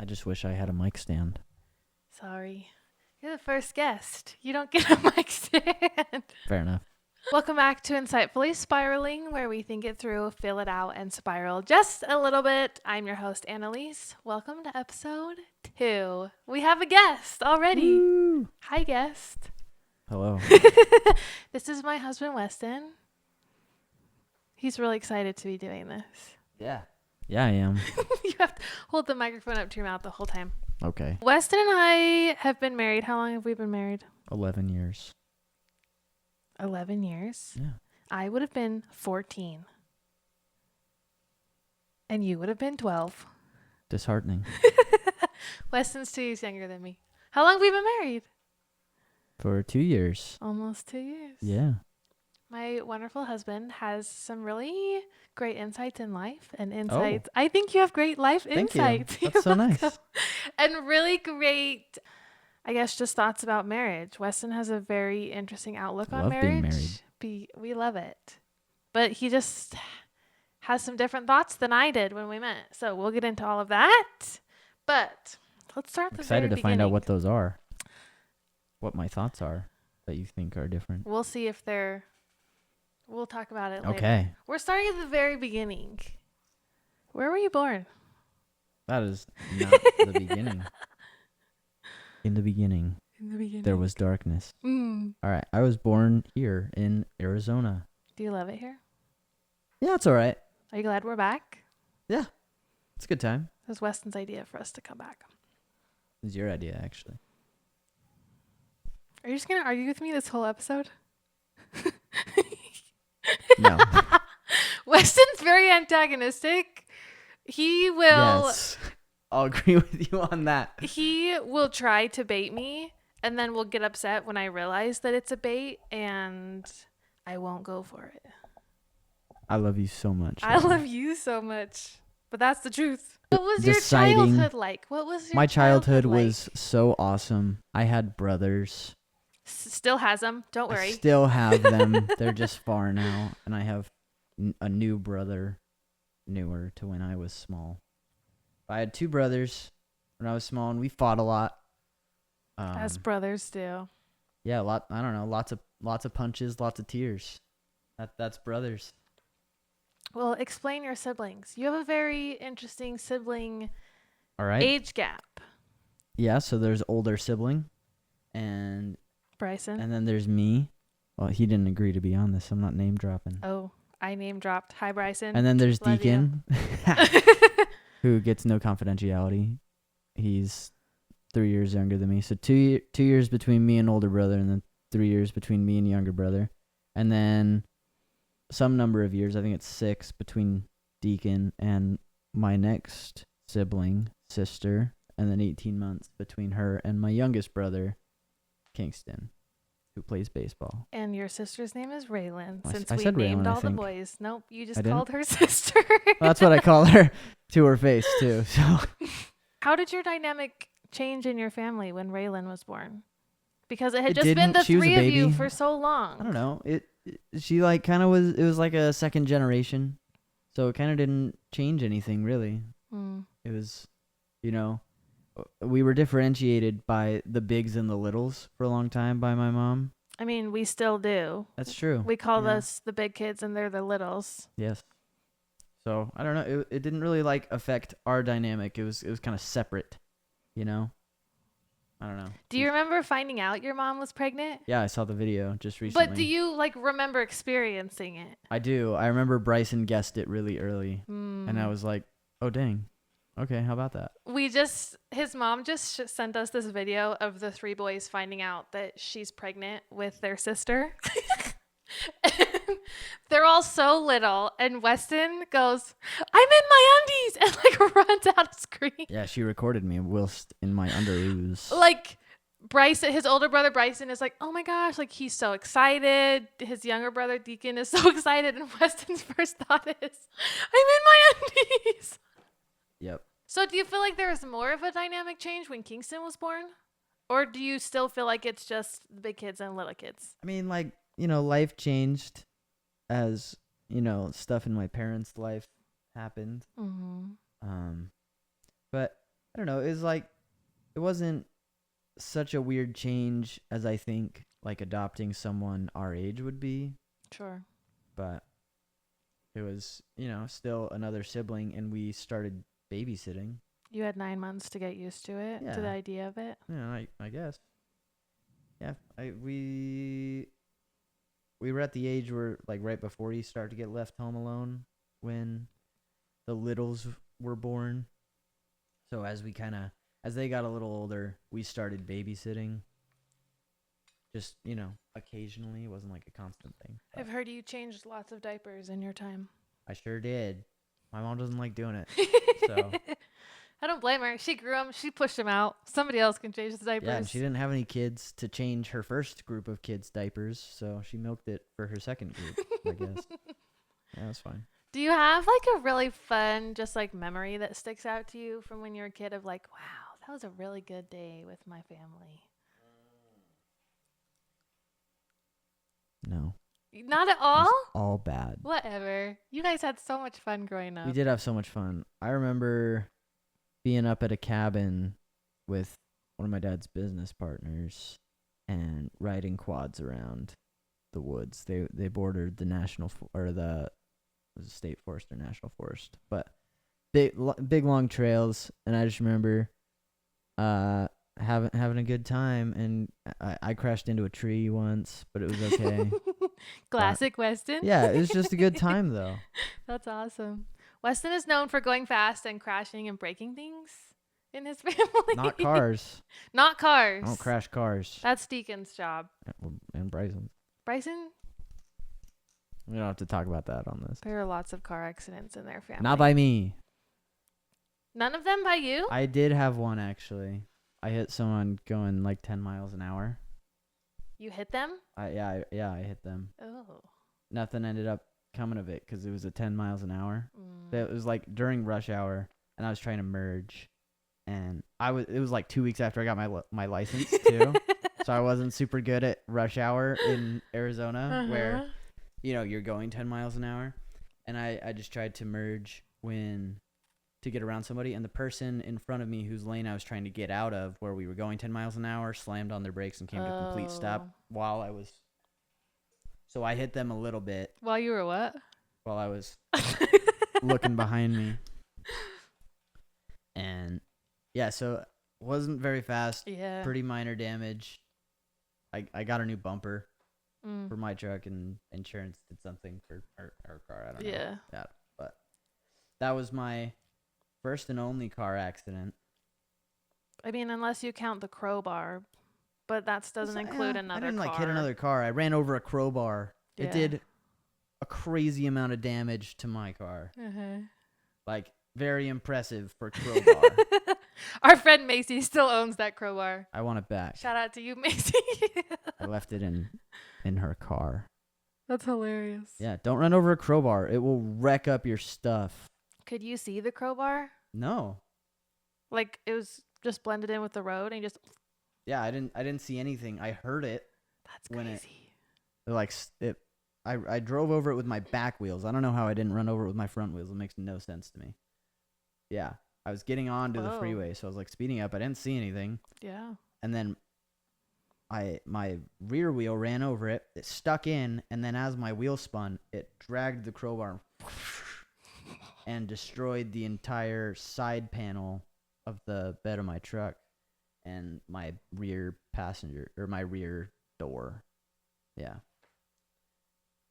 I just wish I had a mic stand. Sorry. You're the first guest. You don't get a mic stand. Fair enough. Welcome back to Insightfully Spiraling, where we think it through, fill it out, and spiral just a little bit. I'm your host, Annalise. Welcome to episode 2. We have a guest already. Woo! Hi, guest. Hello. This is my husband, Weston. He's really excited to be doing this. Yeah. Yeah, I am. You have to hold the microphone up to your mouth the whole time. Okay. Weston and I have been married. How long have we been married? 11 years. 11 years. Yeah. I would have been 14. And you would have been 12. Disheartening. Weston's 2 years younger than me. How long have we been married? For 2 years. Almost 2 years. Yeah. My wonderful husband has some really great insights in life and insights. I think you have great life Thank insights. you. That's so nice. And really great, I guess, just thoughts about marriage. Weston has a very interesting outlook on Love marriage. being married. We love it. But he just has some different thoughts than I did when we met. So we'll get into all of that. But let's start I'm the excited very to find out beginning. what those are. What my thoughts are that you think are different. We'll see if they're... We'll talk about it later. Okay. We're starting at the very beginning. Where were you born? That is not the beginning. In the beginning, In the beginning. there was darkness. Mm. All right. I was born here in Arizona. Do you love it here? Yeah, it's all right. Are you glad we're back? Yeah. It's a good time. It was Weston's idea for us to come back. It was your idea, actually. Are you just going to argue with me this whole episode? No. Weston's very antagonistic. He will... Yes. I'll agree with you on that. He will try to bait me, and then will get upset when I realize that it's a bait, and I won't go for it. I love you so much. I love you so much, but that's the truth. What was your Deciding- childhood like? What was your My childhood like? was so awesome. I had brothers. Still has them. Don't I worry. still have them. They're just far now. And I have a new brother, newer to when I was small. I had 2 brothers when I was small, and we fought a lot. As brothers do. Yeah, a lot. I don't know. Lots of punches, lots of tears. That's brothers. Well, explain your siblings. You have a very interesting sibling All right. age gap. Yeah. So there's older sibling, and Bryson. then there's me. Well, he didn't agree to be on this. I'm not name dropping. Oh, I name dropped. Hi, Bryson. And then there's Love Deacon, who gets no confidentiality. He's 3 years younger than me. So 2 years between me and older brother, and then 3 years between me and younger brother. And then some number of years, I think it's 6, between Deacon and my next sibling, sister. And then 18 months between her and my youngest brother, Kingston, who plays baseball. And your sister's name is Raylan, I since I we said named Raylan, I all the think. boys. Nope, you I just didn't? called her sister. Well, that's what I call her to her face, too. So How did your dynamic change in your family when Raylan was born? Because it had It just been didn't. the She was a 3 of you baby. for so long. I don't know. She like kind of was. It was like a second generation, so it kind of didn't change anything really. Mm. It was, we were differentiated by the bigs and the littles for a long time by my mom. I mean, we still do. That's true. We call Yeah. us the big kids and they're the littles. Yes. So I don't know. It didn't really like affect our dynamic. It was kind of separate, I don't know. Do you remember finding out your mom was pregnant? Yeah, I saw the video just recently. But do you remember experiencing it? I do. I remember Bryson guessed it really early, and I was like, "Oh dang, okay, how about that?" His mom just sent us this video of the 3 boys finding out that she's pregnant with their sister. They're all so little, and Weston goes, "I'm in my undies," and runs out of screen. Yeah, she recorded me whilst in my underoos. Bryson, his older brother Bryson is like, "Oh my gosh," he's so excited. His younger brother Deacon is so excited, and Weston's first thought is, "I'm in my undies." Yep. So do you feel like there was more of a dynamic change when Kingston was born? Or do you still feel like it's just the big kids and little kids? I mean, life changed as, stuff in my parents' life happened. Mm-hmm. But I don't know. It was like, it wasn't such a weird change as I think like adopting someone our age would be, Sure. but it was, still another sibling, and we started babysitting. You had 9 months to get used to it, to the Yeah. idea of it. I guess. Yeah, we were at the age where like right before you start to get left home alone when the littles were born. So as they got a little older, we started babysitting. Just, occasionally. It wasn't like a constant thing. I've heard you changed lots of diapers in your time. I sure did. My mom doesn't like doing it. So I don't blame her. She grew them. She pushed them out. Somebody else can change the diapers. yeah, and she didn't have any kids to change her first group of kids' diapers, so she milked it for her second group, I guess. Yeah, that's fine. Do you have like a really fun, just like memory that sticks out to you from when you were a kid of like, wow, that was a really good day with my family? No. Not at It all? was all bad. Whatever. You guys had so much fun growing up. We did have so much fun. I remember being up at a cabin with one of my dad's business partners and riding quads around the woods. They bordered the it was a state forest or national forest, but big long trails. And I just remember having a good time, and I crashed into a tree once, but it was okay. Classic Weston. Yeah, it was just a good time though. That's awesome. Weston is known for going fast and crashing and breaking things in his family. Not cars. Not cars. I don't crash cars. That's Deacon's job. And Bryson. Bryson, We don't have to talk about that on this. there are lots of car accidents in their family. Not by me. None of them by you? I did have one actually. I hit someone going like 10 miles an hour. You hit them? I hit them. Oh. Nothing ended up coming of it because it was at 10 miles an hour. Mm. It was like during rush hour, and I was trying to merge, and it was like 2 weeks after I got my license too. So I wasn't super good at rush hour in Arizona where you're going 10 miles an hour, and I just tried to merge to get around somebody, and the person in front of me whose lane I was trying to get out of where we were going 10 miles an hour slammed on their brakes and came to a complete stop while I was. So I hit them a little bit While you were what? while I was looking behind me. And yeah, so wasn't very fast. Yeah. Pretty minor damage. I got a new bumper Mm. for my truck, and insurance did something for our car. I don't know. Yeah. Yeah. But that was my first and only car accident. I mean, unless you count the crowbar, but that doesn't include another I didn't car. hit another car. I ran over a crowbar. Yeah. It did a crazy amount of damage to my car. Like, very impressive for crowbar. Our friend Macy still owns that crowbar. I want it back. Shout out to you, Macy. I left it in her car. That's hilarious. Yeah, don't run over a crowbar. It will wreck up your stuff. Could you see the crowbar? No. Like it was just blended in with the road and you just. Yeah, I didn't see anything. I heard it. That's when crazy. I drove over it with my back wheels. I don't know how I didn't run over it with my front wheels. It makes no sense to me. Yeah, I was getting onto the freeway, so I was like speeding up. I didn't see anything. Yeah. And then my rear wheel ran over it. It stuck in, and then as my wheel spun, it dragged the crowbar and destroyed the entire side panel of the bed of my truck and my rear door. Yeah.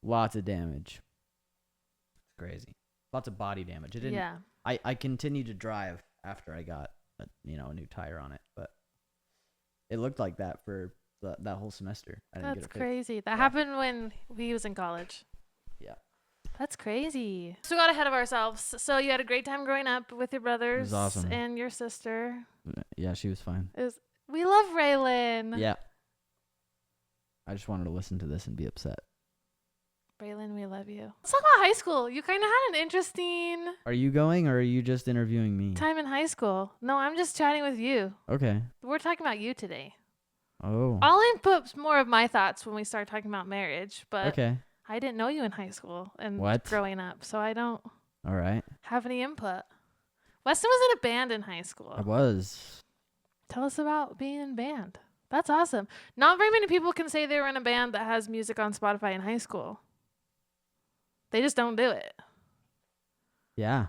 Lots of damage. It's crazy. Lots of body damage. It didn't. Yeah. I continued to drive after I got a new tire on it, but it looked like that for that whole semester. I didn't get That's it fixed. crazy. That happened when he was in college. Yeah. That's crazy. So we got ahead of ourselves. So you had a great time growing up with your brothers. It was awesome. And your sister. Yeah, she was fine. We love Raylan. Yeah. I just wanted to listen to this and be upset. Raylan, we love you. Let's talk about high school. You kind of had an interesting Are you going, or are you just interviewing me? time in high school. No, I'm just chatting with you. Okay. We're talking about you today. Oh. I'll input more of my thoughts when we start talking about marriage, but Okay. I didn't know you in high school and What? growing up, so I don't All right. have any input. Weston was in a band in high school. I was. Tell us about being in band. That's awesome. Not very many people can say they were in a band that has music on Spotify in high school. They just don't do it. Yeah.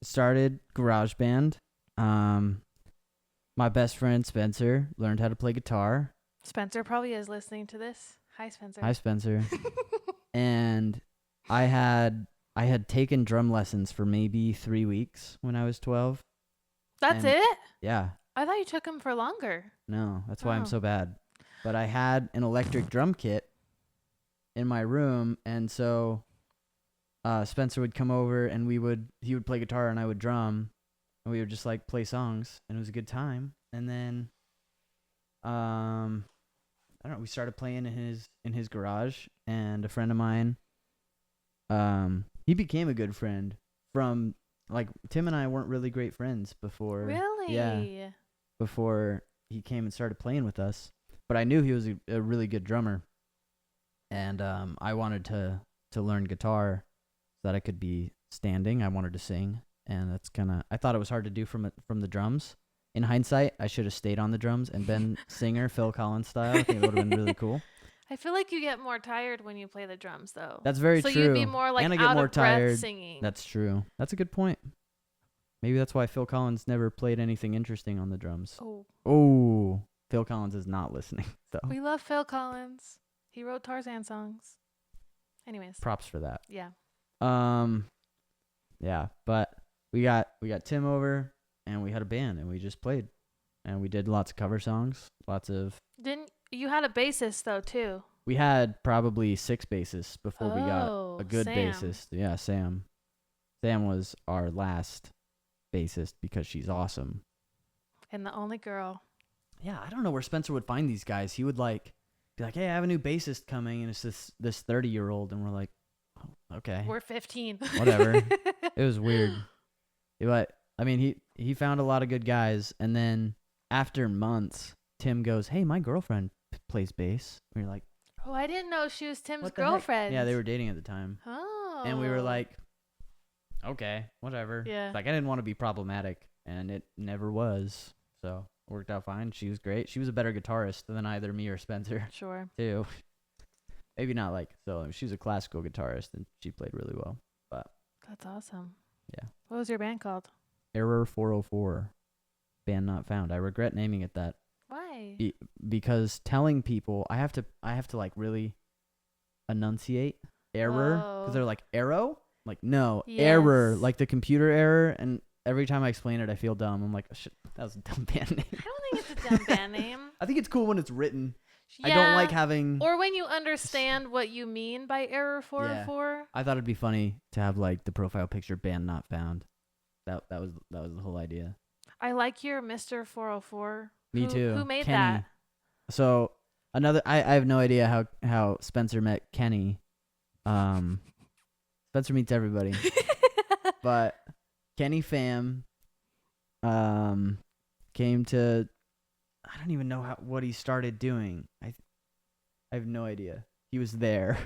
Started GarageBand. My best friend Spencer learned how to play guitar. Spencer probably is listening to this. Hi, Spencer. Hi, Spencer. And I had taken drum lessons for maybe 3 weeks when I was 12. That's and it? Yeah. I thought you took them for longer. No, that's why Oh. I'm so bad. But I had an electric drum kit in my room, and so Spencer would come over and he would play guitar and I would drum, and we would just like play songs, and it was a good time. And then I don't know, we started playing in his garage, and a friend of mine, he became a good friend from, like, Tim and I weren't really great friends before. Really? Yeah. Before he came and started playing with us. But I knew he was a really good drummer. And I wanted to learn guitar so that I could be standing. I wanted to sing. And that's I thought it was hard to do from the drums. In hindsight, I should have stayed on the drums and been singer, Phil Collins style. I think it would have been really cool. I feel like you get more tired when you play the drums, though. That's very true. So you'd be more like and I get out more of breath tired. singing. That's true. That's a good point. Maybe that's why Phil Collins never played anything interesting on the drums. Oh, Phil Collins is not listening, though. We love Phil Collins. He wrote Tarzan songs. Anyways. Props for that. Yeah. Yeah, but we got Tim over, and we had a band, and we just played, and we did lots of cover songs, Didn't you had a bassist though too? We had probably 6 bassists before we got a good Sam. bassist. Yeah, Sam. Sam was our last bassist because she's awesome. And the only girl. Yeah, I don't know where Spencer would find these guys. He would be like, "Hey, I have a new bassist coming," and it's this 30-year-old, and we're like, oh, "Okay, We're 15." whatever." It was weird. But I mean, he found a lot of good guys, and then after months, Tim goes, "Hey, my girlfriend plays bass." We were like, Oh, I didn't know she was Tim's "What the heck?" girlfriend. Yeah, they were dating at the time. Oh. And we were like, "Okay, whatever." Yeah. Like, I didn't want to be problematic, and it never was. So it worked out fine. She was great. She was a better guitarist than either me or Spencer, Sure. too. Maybe not like so. She was a classical guitarist, and she played really well. But That's awesome. yeah. What was your band called? Error 404, band not found. I regret naming it that. Why? Because telling people, I have to like really enunciate error, because they're like, arrow? Like, no, error, Yes. like the computer error. And every time I explain it, I feel dumb. I'm like, oh, shit, that was a dumb band name. I don't think it's a dumb band name. I think it's cool when it's written. Yeah. I don't like having. Or when you understand what you mean by error 404. I thought it'd be funny to have like the profile picture band not found. That was the whole idea. I like your Mr. 404. Me too. Who made Kenny. that? So I have no idea how Spencer met Kenny. Spencer meets everybody. But Kenny Pham came to, I don't even know what he started doing. I have no idea. He was there.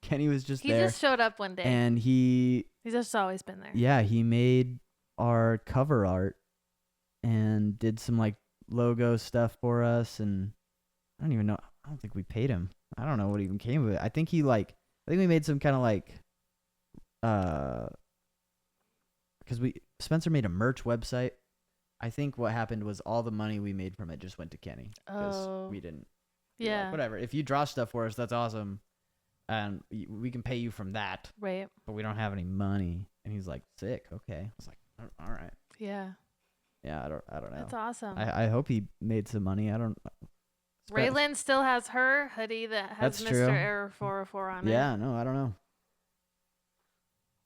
Kenny was just He there. just showed up one day. And he's just always been there. Yeah, he made our cover art and did some like logo stuff for us, and I don't even know. I don't think we paid him. I don't know what even came of it. I think we made some kind of like because Spencer made a merch website. I think what happened was all the money we made from it just went to Kenny because we didn't. Yeah. Like, whatever. If you draw stuff for us, that's awesome, and we can pay you from that. Right. But we don't have any money. And he's like, sick. Okay. I was like, all right. Yeah. Yeah, I don't know. That's awesome. I hope he made some money. I don't. Raylan still has her hoodie that has That's Mr. true. Error 404 on it. Yeah, no, I don't know.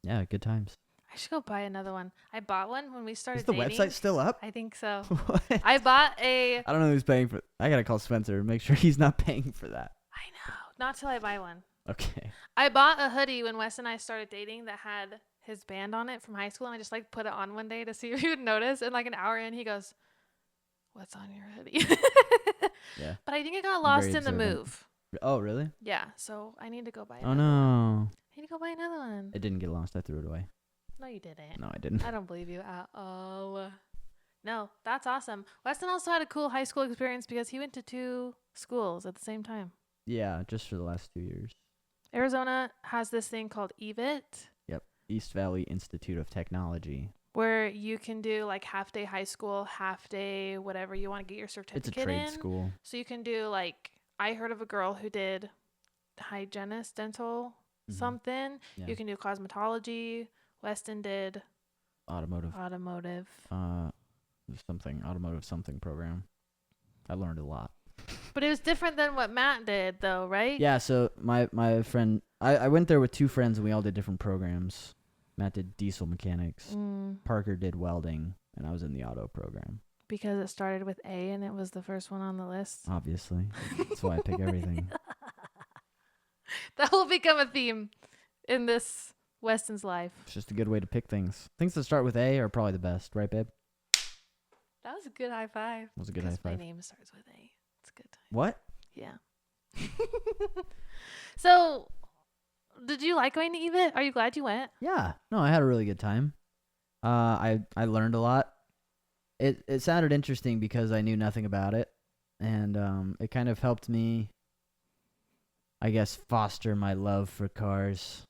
Yeah, good times. I should go buy another one. I bought one when we started Is the dating. website still up? I think so. What? I bought a... I don't know who's paying for. I gotta call Spencer and make sure he's not paying for that. I know. Not till I buy one. Okay. I bought a hoodie when Wes and I started dating that had his band on it from high school, and I just like put it on one day to see if he would notice. And like an hour in, he goes, "What's on your hoodie?" Yeah. But I think it got lost very in the observant. move. Oh, really? Yeah, so I need to go buy Oh another one. no. I need to go buy another one. It didn't get lost. I threw it away. No, you didn't. No, I didn't. I don't believe you at all. No, that's awesome. Weston also had a cool high school experience because he went to 2 schools at the same time. Yeah, just for the last 2 years. Arizona has this thing called EVIT, Yep. East Valley Institute of Technology. where you can do like half day high school, half day whatever you want to get your It's certificate a trade in. school. So you can do like, I heard of a girl who did hygienist, dental, something. Yeah. You can do cosmetology. Weston did Automotive. automotive. Automotive something program. I learned a lot. But it was different than what Matt did, though, right? Yeah, so my friend, I went there with 2 friends and we all did different programs. Matt did diesel mechanics. Parker did welding, and I was in the auto program. Because it started with A and it was the first one on the list. Obviously. That's why I pick everything. That will become a theme in this Weston's life. It's just a good way to pick things. Things that start with A are probably the best, right, babe? That was a good high five. That was a good high My five. name starts with A. It's good. What? Yeah. So, did you like going to EVIT? Are you glad you went? Yeah. No, I had a really good time. I learned a lot. It sounded interesting because I knew nothing about it, and it kind of helped me, I guess, foster my love for cars.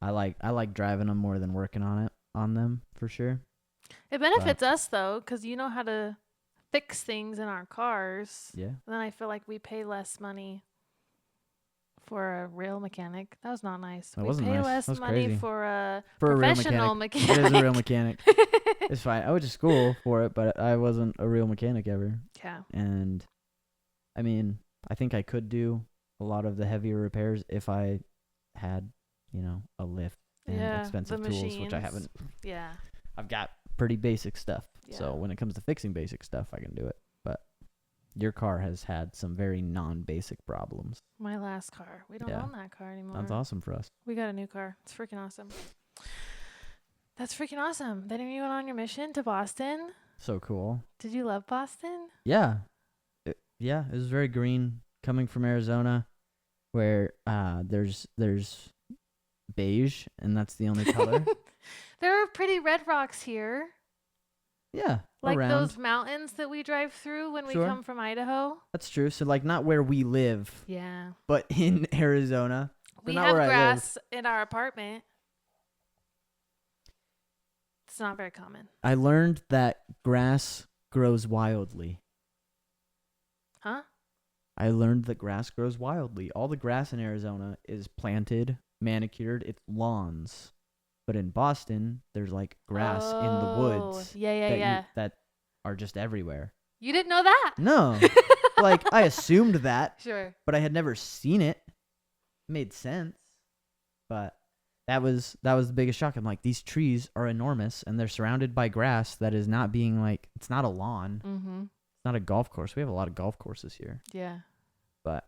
I like driving them more than working on them for sure. It benefits us, though, because you know how to fix things in our cars. Yeah. And then I feel like we pay less money for a real mechanic. That was not nice. That we wasn't pay nice. less That was money crazy. for a For a real professional mechanic. It is a real mechanic. It's fine. I went to school for it, but I wasn't a real mechanic ever. Yeah. And I mean, I think I could do a lot of the heavier repairs if I had, a lift and expensive the tools, which I machines. haven't. Yeah. I've got pretty basic stuff. Yeah. So when it comes to fixing basic stuff, I can do it. But your car has had some very non-basic problems. My last car. We don't Yeah. own that car anymore. That's awesome for us. We got a new car. It's freaking awesome. That's freaking awesome. Then you went on your mission to Boston. So cool. Did you love Boston? Yeah. It was very green coming from Arizona where there's beige and that's the only color. There are pretty red rocks here. Yeah. Like around. those mountains that we drive through when we Sure. come from Idaho. That's true. So like not where we live, Yeah. but in Arizona. So We not have where I live. grass in our apartment. It's not very common. I learned that grass grows wildly. Huh? I learned that grass grows wildly. All the grass in Arizona is planted, manicured. It's lawns. But in Boston, there's like grass in the woods Yeah. that are just everywhere. You didn't know that? No. Like I assumed that, Sure. but I had never seen it. Made sense. But that was the biggest shock. I'm like, these trees are enormous and they're surrounded by grass that is not being like, it's not a lawn. Mm-hmm. It's not a golf course. We have a lot of golf courses here. Yeah. But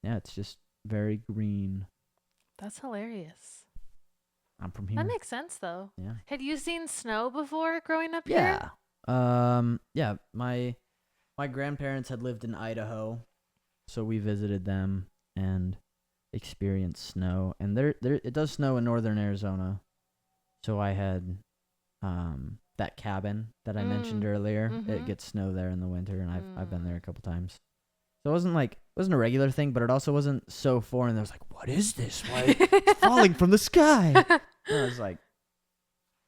yeah, it's just very green. That's hilarious. I'm from here. That makes sense, though. Yeah. Had you seen snow before growing up here? Yeah. Yeah, my grandparents had lived in Idaho, so we visited them and experienced snow. And there it does snow in northern Arizona. So I had that cabin that I mentioned earlier. Mhm. It gets snow there in the winter, and I've been there a couple times. So it wasn't a regular thing, but it also wasn't so foreign. I was like, what is this? Why it's falling from the sky? And I was like,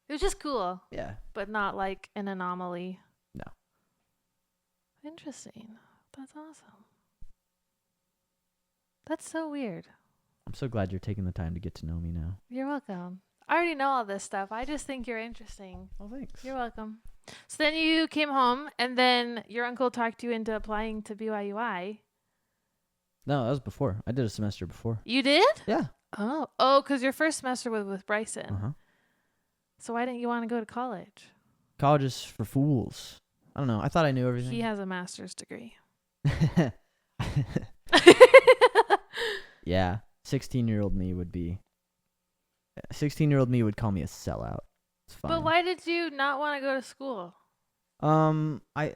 It was just cool, yeah. but not like an anomaly. No. Interesting. That's awesome. That's so weird. I'm so glad you're taking the time to get to know me now. You're welcome. I already know all this stuff. I just think you're interesting. Oh, thanks. You're welcome. So then you came home, and then your uncle talked you into applying to BYUI. No, that was before. I did a semester before. You did? Yeah. Oh, because your first semester was with Bryson. Uh-huh. So why didn't you want to go to college? College is for fools. I don't know. I thought I knew everything. He has a master's degree. Yeah. 16-year-old me would be... 16-year-old me would call me a sellout. It's fine. But why did you not want to go to school? I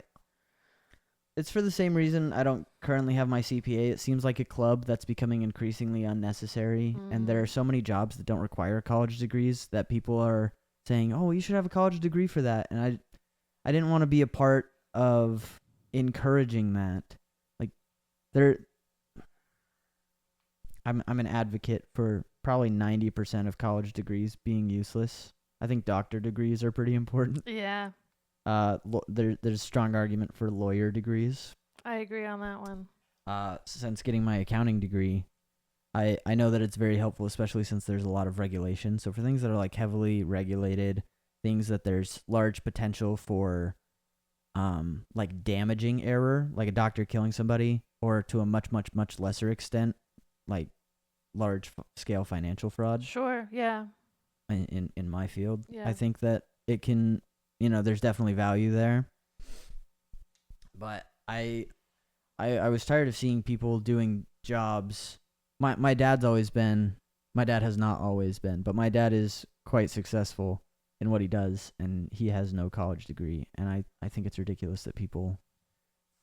it's for the same reason I don't currently have my CPA. It seems like a club that's becoming increasingly unnecessary, and there are so many jobs that don't require college degrees that people are saying, "Oh, you should have a college degree for that." And I didn't want to be a part of encouraging that. Like there I'm an advocate for probably 90% of college degrees being useless. I think doctor degrees are pretty important. Yeah, There's a strong argument for lawyer degrees. I agree on that one. Since getting my accounting degree, I know that it's very helpful, especially since there's a lot of regulation. So for things that are like heavily regulated, things that there's large potential for like damaging error, like a doctor killing somebody, or to a much lesser extent, like large scale financial fraud Sure, yeah. in my field. Yeah. I think that it can, there's definitely value there. But I was tired of seeing people doing jobs. My dad has not always been, but my dad is quite successful in what he does, and he has no college degree. And I think it's ridiculous that people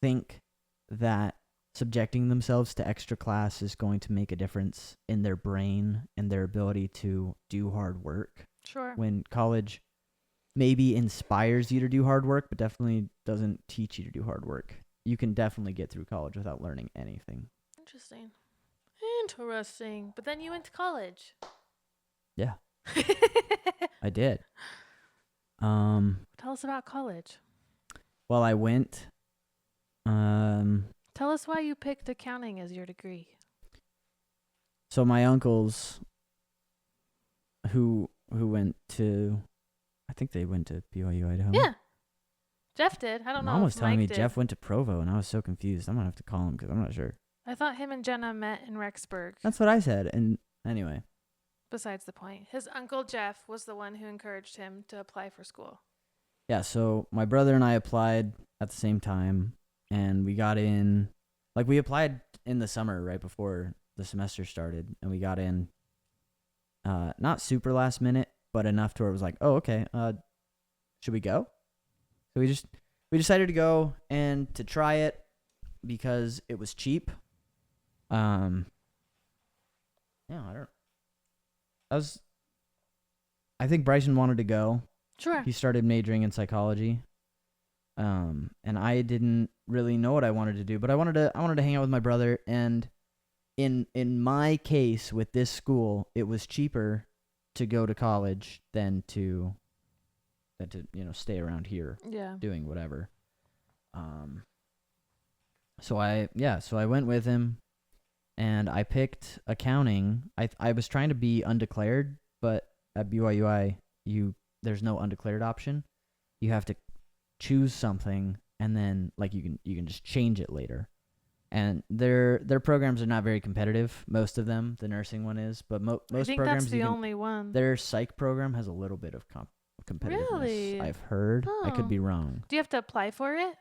think that subjecting themselves to extra class is going to make a difference in their brain and their ability to do hard work. Sure. When college maybe inspires you to do hard work, but definitely doesn't teach you to do hard work. You can definitely get through college without learning anything. Interesting. But then you went to college. Yeah, I did. Tell us about college. Well, I went. Tell us why you picked accounting as your degree. So my uncles, who went to, I think they went to BYU Idaho. Yeah. Jeff did. I don't know. Mom was if telling Mike me did. Jeff went to Provo, and I was so confused. I'm gonna have to call him because I'm not sure. I thought him and Jenna met in Rexburg. That's what I said. And anyway, Besides the point. His uncle Jeff was the one who encouraged him to apply for school. yeah. So my brother and I applied at the same time, and we got in. Like we applied in the summer right before the semester started, and we got in. Not super last minute, but enough to where it was like, oh, okay. Should we go? So we decided to go and to try it because it was cheap. Yeah, I think Bryson wanted to go. Sure. He started majoring in psychology. And I didn't really know what I wanted to do, but I wanted to hang out with my brother, and in my case with this school, it was cheaper to go to college than to stay around here doing whatever. So I went with him, and I picked accounting. I was trying to be undeclared, but at BYUI there's no undeclared option. You have to choose something, and then like you can just change it later. And their programs are not very competitive. Most of them, the nursing one is, but most I think programs that's the only one. Their psych program has a little bit of competitiveness. Really? I've heard. I could Oh. be wrong. Do you have to apply for it?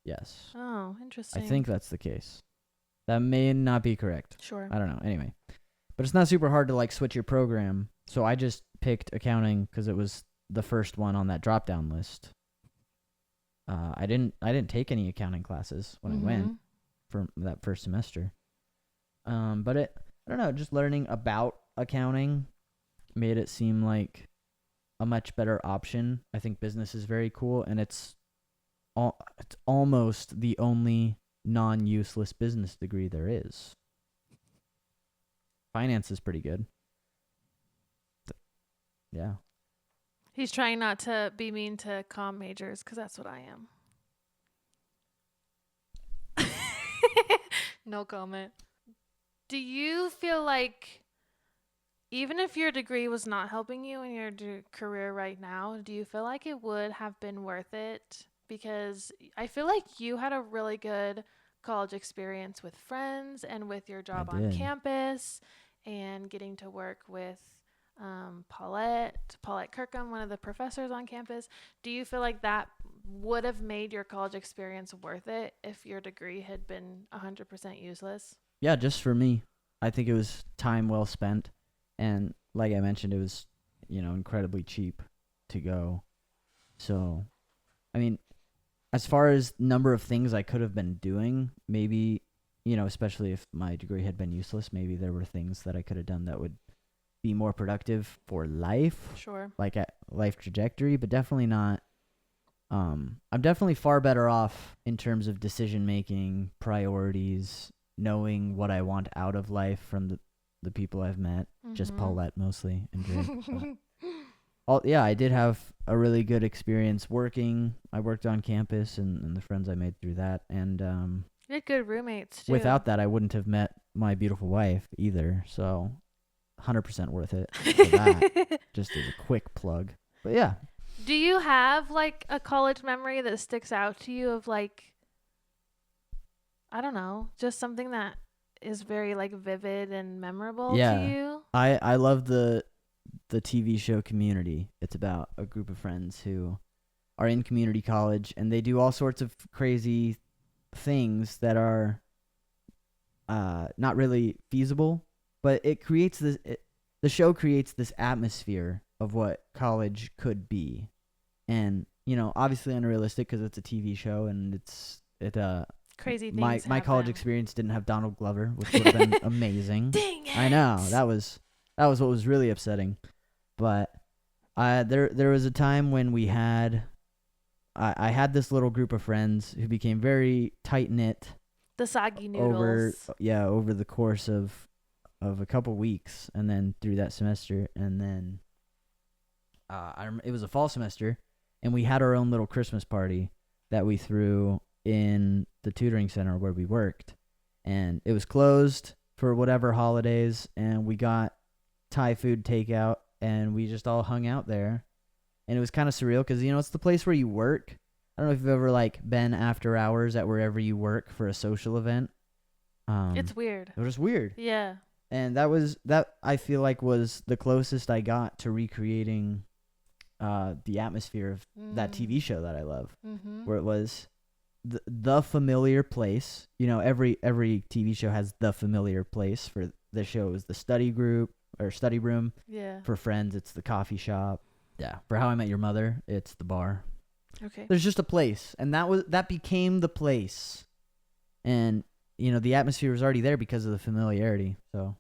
Yes. Oh, interesting. I think that's the case. That may not be correct. Sure. I don't know. Anyway, but it's not super hard to like switch your program. So I just picked accounting because it was the first one on that drop down list. I didn't take any accounting classes when I went for that first semester. But I don't know, just learning about accounting made it seem like a much better option. I think business is very cool, and it's almost the only non-useless business degree there is. Finance is pretty good. Yeah. He's trying not to be mean to comm majors because that's what I am. No comment. Do you feel like even if your degree was not helping you in your career right now, do you feel like it would have been worth it? Because I feel like you had a really good college experience with friends and with your job on campus and getting to work with Paulette Kirkham, one of the professors on campus. Do you feel like that would have made your college experience worth it if your degree had been 100% useless? Yeah, just for me. I think it was time well spent. And like I mentioned, it was, incredibly cheap to go. So, I mean, as far as number of things I could have been doing, maybe, especially if my degree had been useless, maybe there were things that I could have done that would be more productive for life, Sure. like at life trajectory, but definitely not. I'm definitely far better off in terms of decision making, priorities, knowing what I want out of life from the people I've met, just Paulette mostly and Drake. I did have a really good experience working. I worked on campus and the friends I made through that. And You had good roommates, too. without that, I wouldn't have met my beautiful wife either. So 100% worth it for that, just as a quick plug. But yeah. Do you have, like, a college memory that sticks out to you of, like, I don't know, just something that is very, like, vivid and memorable to you? I love the TV show Community. It's about a group of friends who are in community college, and they do all sorts of crazy things that are not really feasible, but it creates the show creates this atmosphere of what college could be. And, obviously unrealistic because it's a TV show and crazy things my college experience didn't have Donald Glover, which would have been amazing. Dang it. I know. That was what was really upsetting. But there was a time when I had this little group of friends who became very tight knit. The soggy noodles. Over the course of a couple weeks, and then through that semester, and then it was a fall semester, and we had our own little Christmas party that we threw in the tutoring center where we worked, and it was closed for whatever holidays, and we got Thai food takeout, and we just all hung out there, and it was kind of surreal because it's the place where you work. I don't know if you've ever been after hours at wherever you work for a social event. It's weird. It was just weird. Yeah. And that I feel like was the closest I got to recreating the atmosphere of that TV show that I love, where it was the familiar place. Every TV show has the familiar place. For the show, it was the study group or study room. Yeah. For Friends, it's the coffee shop. Yeah. For How I Met Your Mother, it's the bar. Okay. There's just a place, and that became the place, and the atmosphere was already there because of the familiarity. So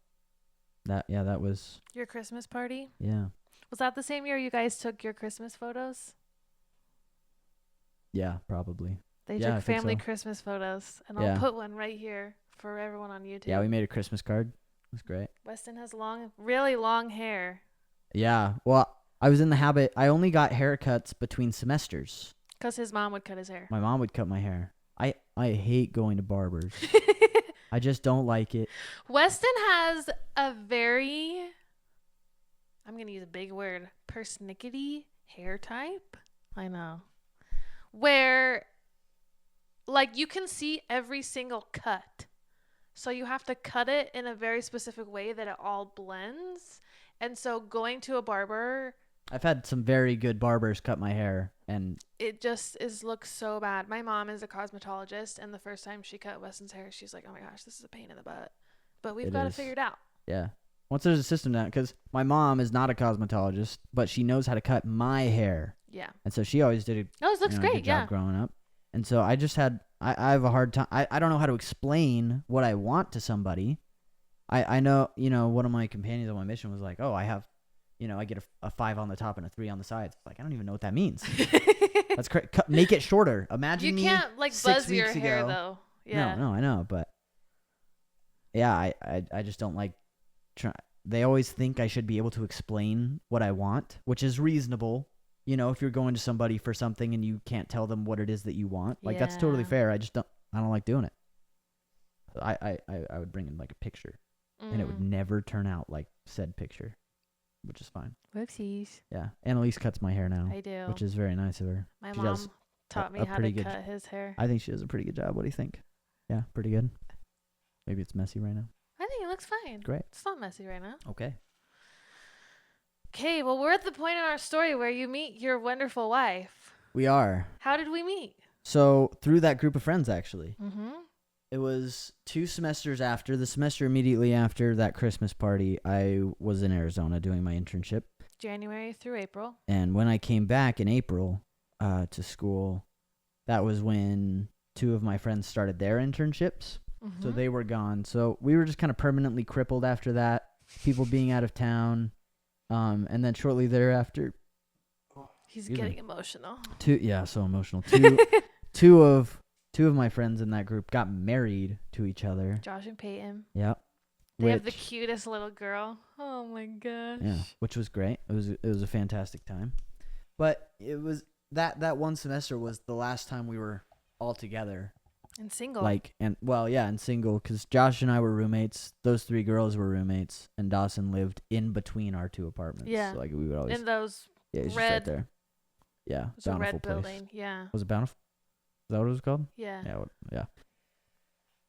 that was your Christmas party. Yeah. Was that the same year you guys took your Christmas photos? Yeah, probably. They Yeah, I took think family so. Christmas photos, and Yeah. I'll put one right here for everyone on YouTube. Yeah, we made a Christmas card. It was great. Weston has really long hair. Yeah. Well, I was in the habit. I only got haircuts between semesters. Because his mom would cut his hair. My mom would cut my hair. I hate going to barbers. I just don't like it. Weston has a very, I'm going to use a big word, persnickety hair type. I know. Where, you can see every single cut. So you have to cut it in a very specific way that it all blends. And so going to a barber, I've had some very good barbers cut my hair, and it just looks so bad. My mom is a cosmetologist, and the first time she cut Weston's hair, she's like, oh my gosh, this is a pain in the butt. But we've got it figured out. Yeah. Once there's a system now, because my mom is not a cosmetologist, but she knows how to cut my hair. Yeah. And so she always did it looks great, good job growing up. And so I just had, I have a hard time. I don't know how to explain what I want to somebody. I know, one of my companions on my mission was like, oh, I have, I get a 5 on the top and a 3 on the sides. Like, I don't even know what that means. That's crazy. Make it shorter. Imagine you can't buzz your hair ago. though. Yeah. No, I know, but yeah, I just don't like. They always think I should be able to explain what I want, which is reasonable. If you're going to somebody for something and you can't tell them what it is that you want, that's totally fair. I don't like doing it. I would bring in a picture, and it would never turn out like said picture, which is fine. Whoopsies. Yeah, Annalise cuts my hair now. I do. Which is very nice of her. My She mom does taught me a how pretty to good cut his hair. I think she does a pretty good job. What do you think? Yeah, pretty good. Maybe it's messy right now. I think it looks fine. Great. It's not messy right now. Okay. Okay, well, we're at the point in our story where you meet your wonderful wife. We are. How did we meet? So, through that group of friends, actually. Mm-hmm. It was 2 semesters after. The semester immediately after that Christmas party, I was in Arizona doing my internship. January through April. And when I came back in April to school, that was when 2 of my friends started their internships. So Mhm. they were gone. So we were just kind of permanently crippled after that. People being out of town. And then shortly thereafter, He's excuse getting me, emotional. so emotional. Two of my friends in that group got married to each other. Josh and Peyton. Yep. They have the cutest little girl. Oh my gosh. Yeah, which was great. It was a fantastic time. But it was that one semester was the last time we were all together. And single. And single, because Josh and I were roommates. Those 3 girls were roommates, and Dawson lived in between our 2 apartments. Yeah. So like we would always. in those Yeah, he's just red. right there. Yeah, It was a Bountiful red place. building. Yeah. Was it Bountiful? Is that what it was called? Yeah. Yeah.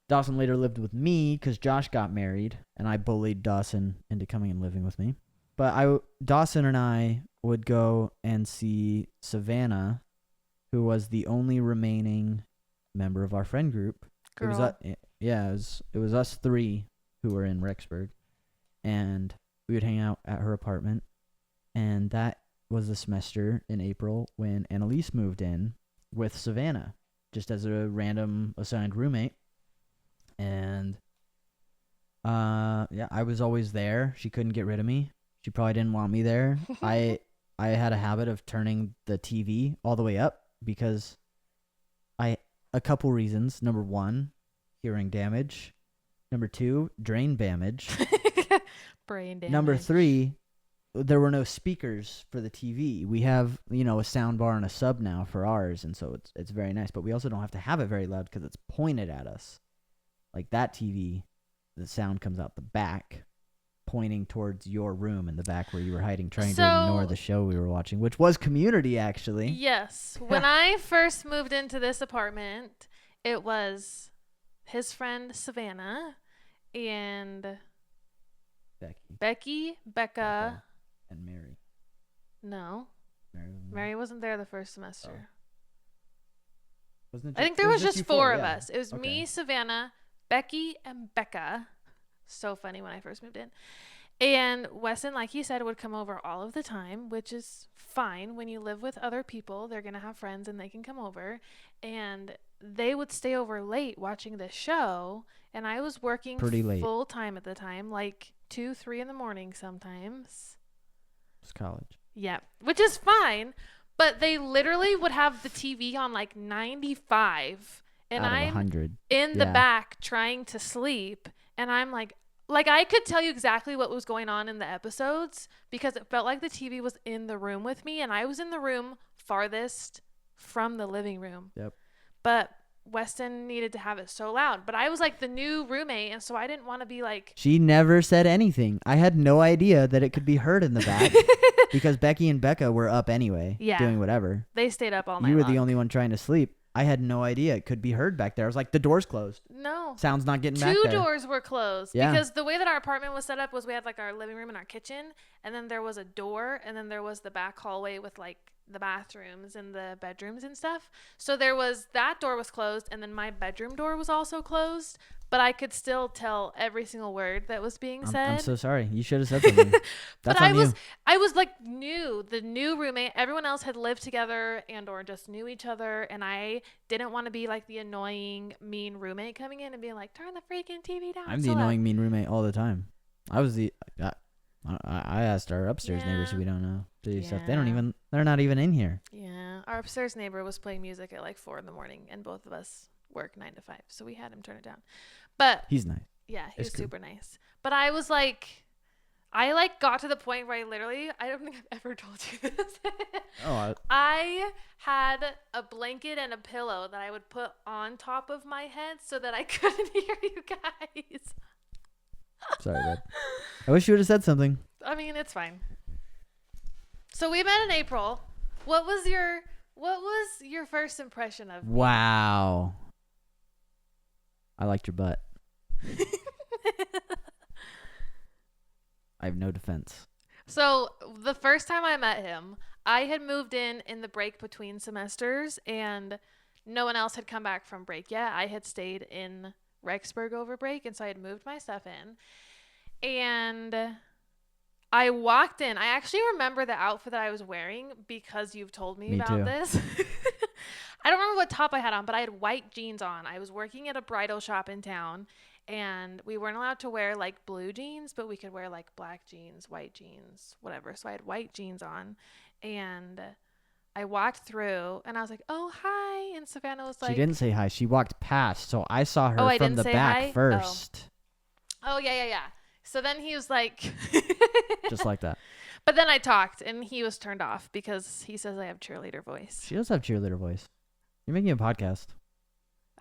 Dawson later lived with me because Josh got married, and I bullied Dawson into coming and living with me. But Dawson and I would go and see Savannah, who was the only remaining member of our friend group. Girl. It was us 3 who were in Rexburg, and we would hang out at her apartment. And that was the semester in April when Annalise moved in with Savannah, just as a random assigned roommate. And I was always there. She couldn't get rid of me. She probably didn't want me there. I had a habit of turning the TV all the way up because a couple reasons. Number 1, hearing damage. Number 2, drain damage. Brain damage. Number 3, there were no speakers for the TV. We have, a sound bar and a sub now for ours, and so it's very nice. But we also don't have to have it very loud because it's pointed at us. Like that TV, the sound comes out the back, pointing towards your room in the back where you were hiding, trying to ignore the show we were watching, which was Community, actually. Yes. When I first moved into this apartment, it was his friend Savannah and Becky, Becca, and Mary. No. Mary Mary wasn't there the first semester. Wasn't it I think there was just 4 of us. It was Okay. me, Savannah, Becky, and Becca. So funny when I first moved in. And Weston, like he said, would come over all of the time, which is fine. When you live with other people, they're going to have friends and they can come over. And they would stay over late watching the show. And I was working Pretty late. full time at the time, like 2, 3 in the morning sometimes. It's college. Yeah, which is fine. But they literally would have the TV on like 95. And Out of I'm 100. in the back trying to sleep. And I'm like I could tell you exactly what was going on in the episodes because it felt like the TV was in the room with me and I was in the room farthest from the living room. Yep. But Weston needed to have it so loud. But I was like the new roommate and so I didn't want to be like... She never said anything. I had no idea that it could be heard in the back because Becky and Becca were up anyway, doing whatever. They stayed up all night You were long. the only one trying to sleep. I had no idea it could be heard back there. I was like, the door's closed. No. Sound's not getting back 2 there. doors were closed. Yeah. Because the way that our apartment was set up was we had like our living room and our kitchen. And then there was a door. And then there was the back hallway with like the bathrooms and the bedrooms and stuff. So that door was closed. And then my bedroom door was also closed. But I could still tell every single word that was being said. I'm so sorry. You should have said something. That's but on you. I was like the new roommate. Everyone else had lived together and or just knew each other. And I didn't want to be like the annoying, mean roommate coming in and being like, turn the freaking TV down. I'm the annoying, mean roommate all the time. I was I asked our upstairs neighbors who we don't know to do stuff. They're not even in here. Yeah. Our upstairs neighbor was playing music at like 4 a.m. and both of us work 9 to 5. So we had him turn it down. But he's nice. Yeah, he was super nice. But I was like, I got to the point where I don't think I've ever told you this. I had a blanket and a pillow that I would put on top of my head so that I couldn't hear you guys. Sorry, bud. I wish you would have said something. I mean, it's fine. So we met in April. What was your first impression of me? Wow. I liked your butt. I have no defense. So the first time I met him, I had moved in the break between semesters and no one else had come back from break yet. I had stayed in Rexburg over break, and so I had moved my stuff in. And I walked in. I actually remember the outfit that I was wearing because you've told me about too. this. I don't remember what top I had on, but I had white jeans on. I was working at a bridal shop in town, and we weren't allowed to wear like blue jeans, but we could wear like black jeans, white jeans, whatever. So I had white jeans on, and I walked through, and I was like, "Oh, hi," and Savannah was like, She didn't say hi. She walked past, so I saw her "Oh, I from didn't the say back hi?" first. Oh, yeah. So then he was like, Just like that. but then I talked, and he was turned off because he says I have cheerleader voice. She does have cheerleader voice. You're making a podcast.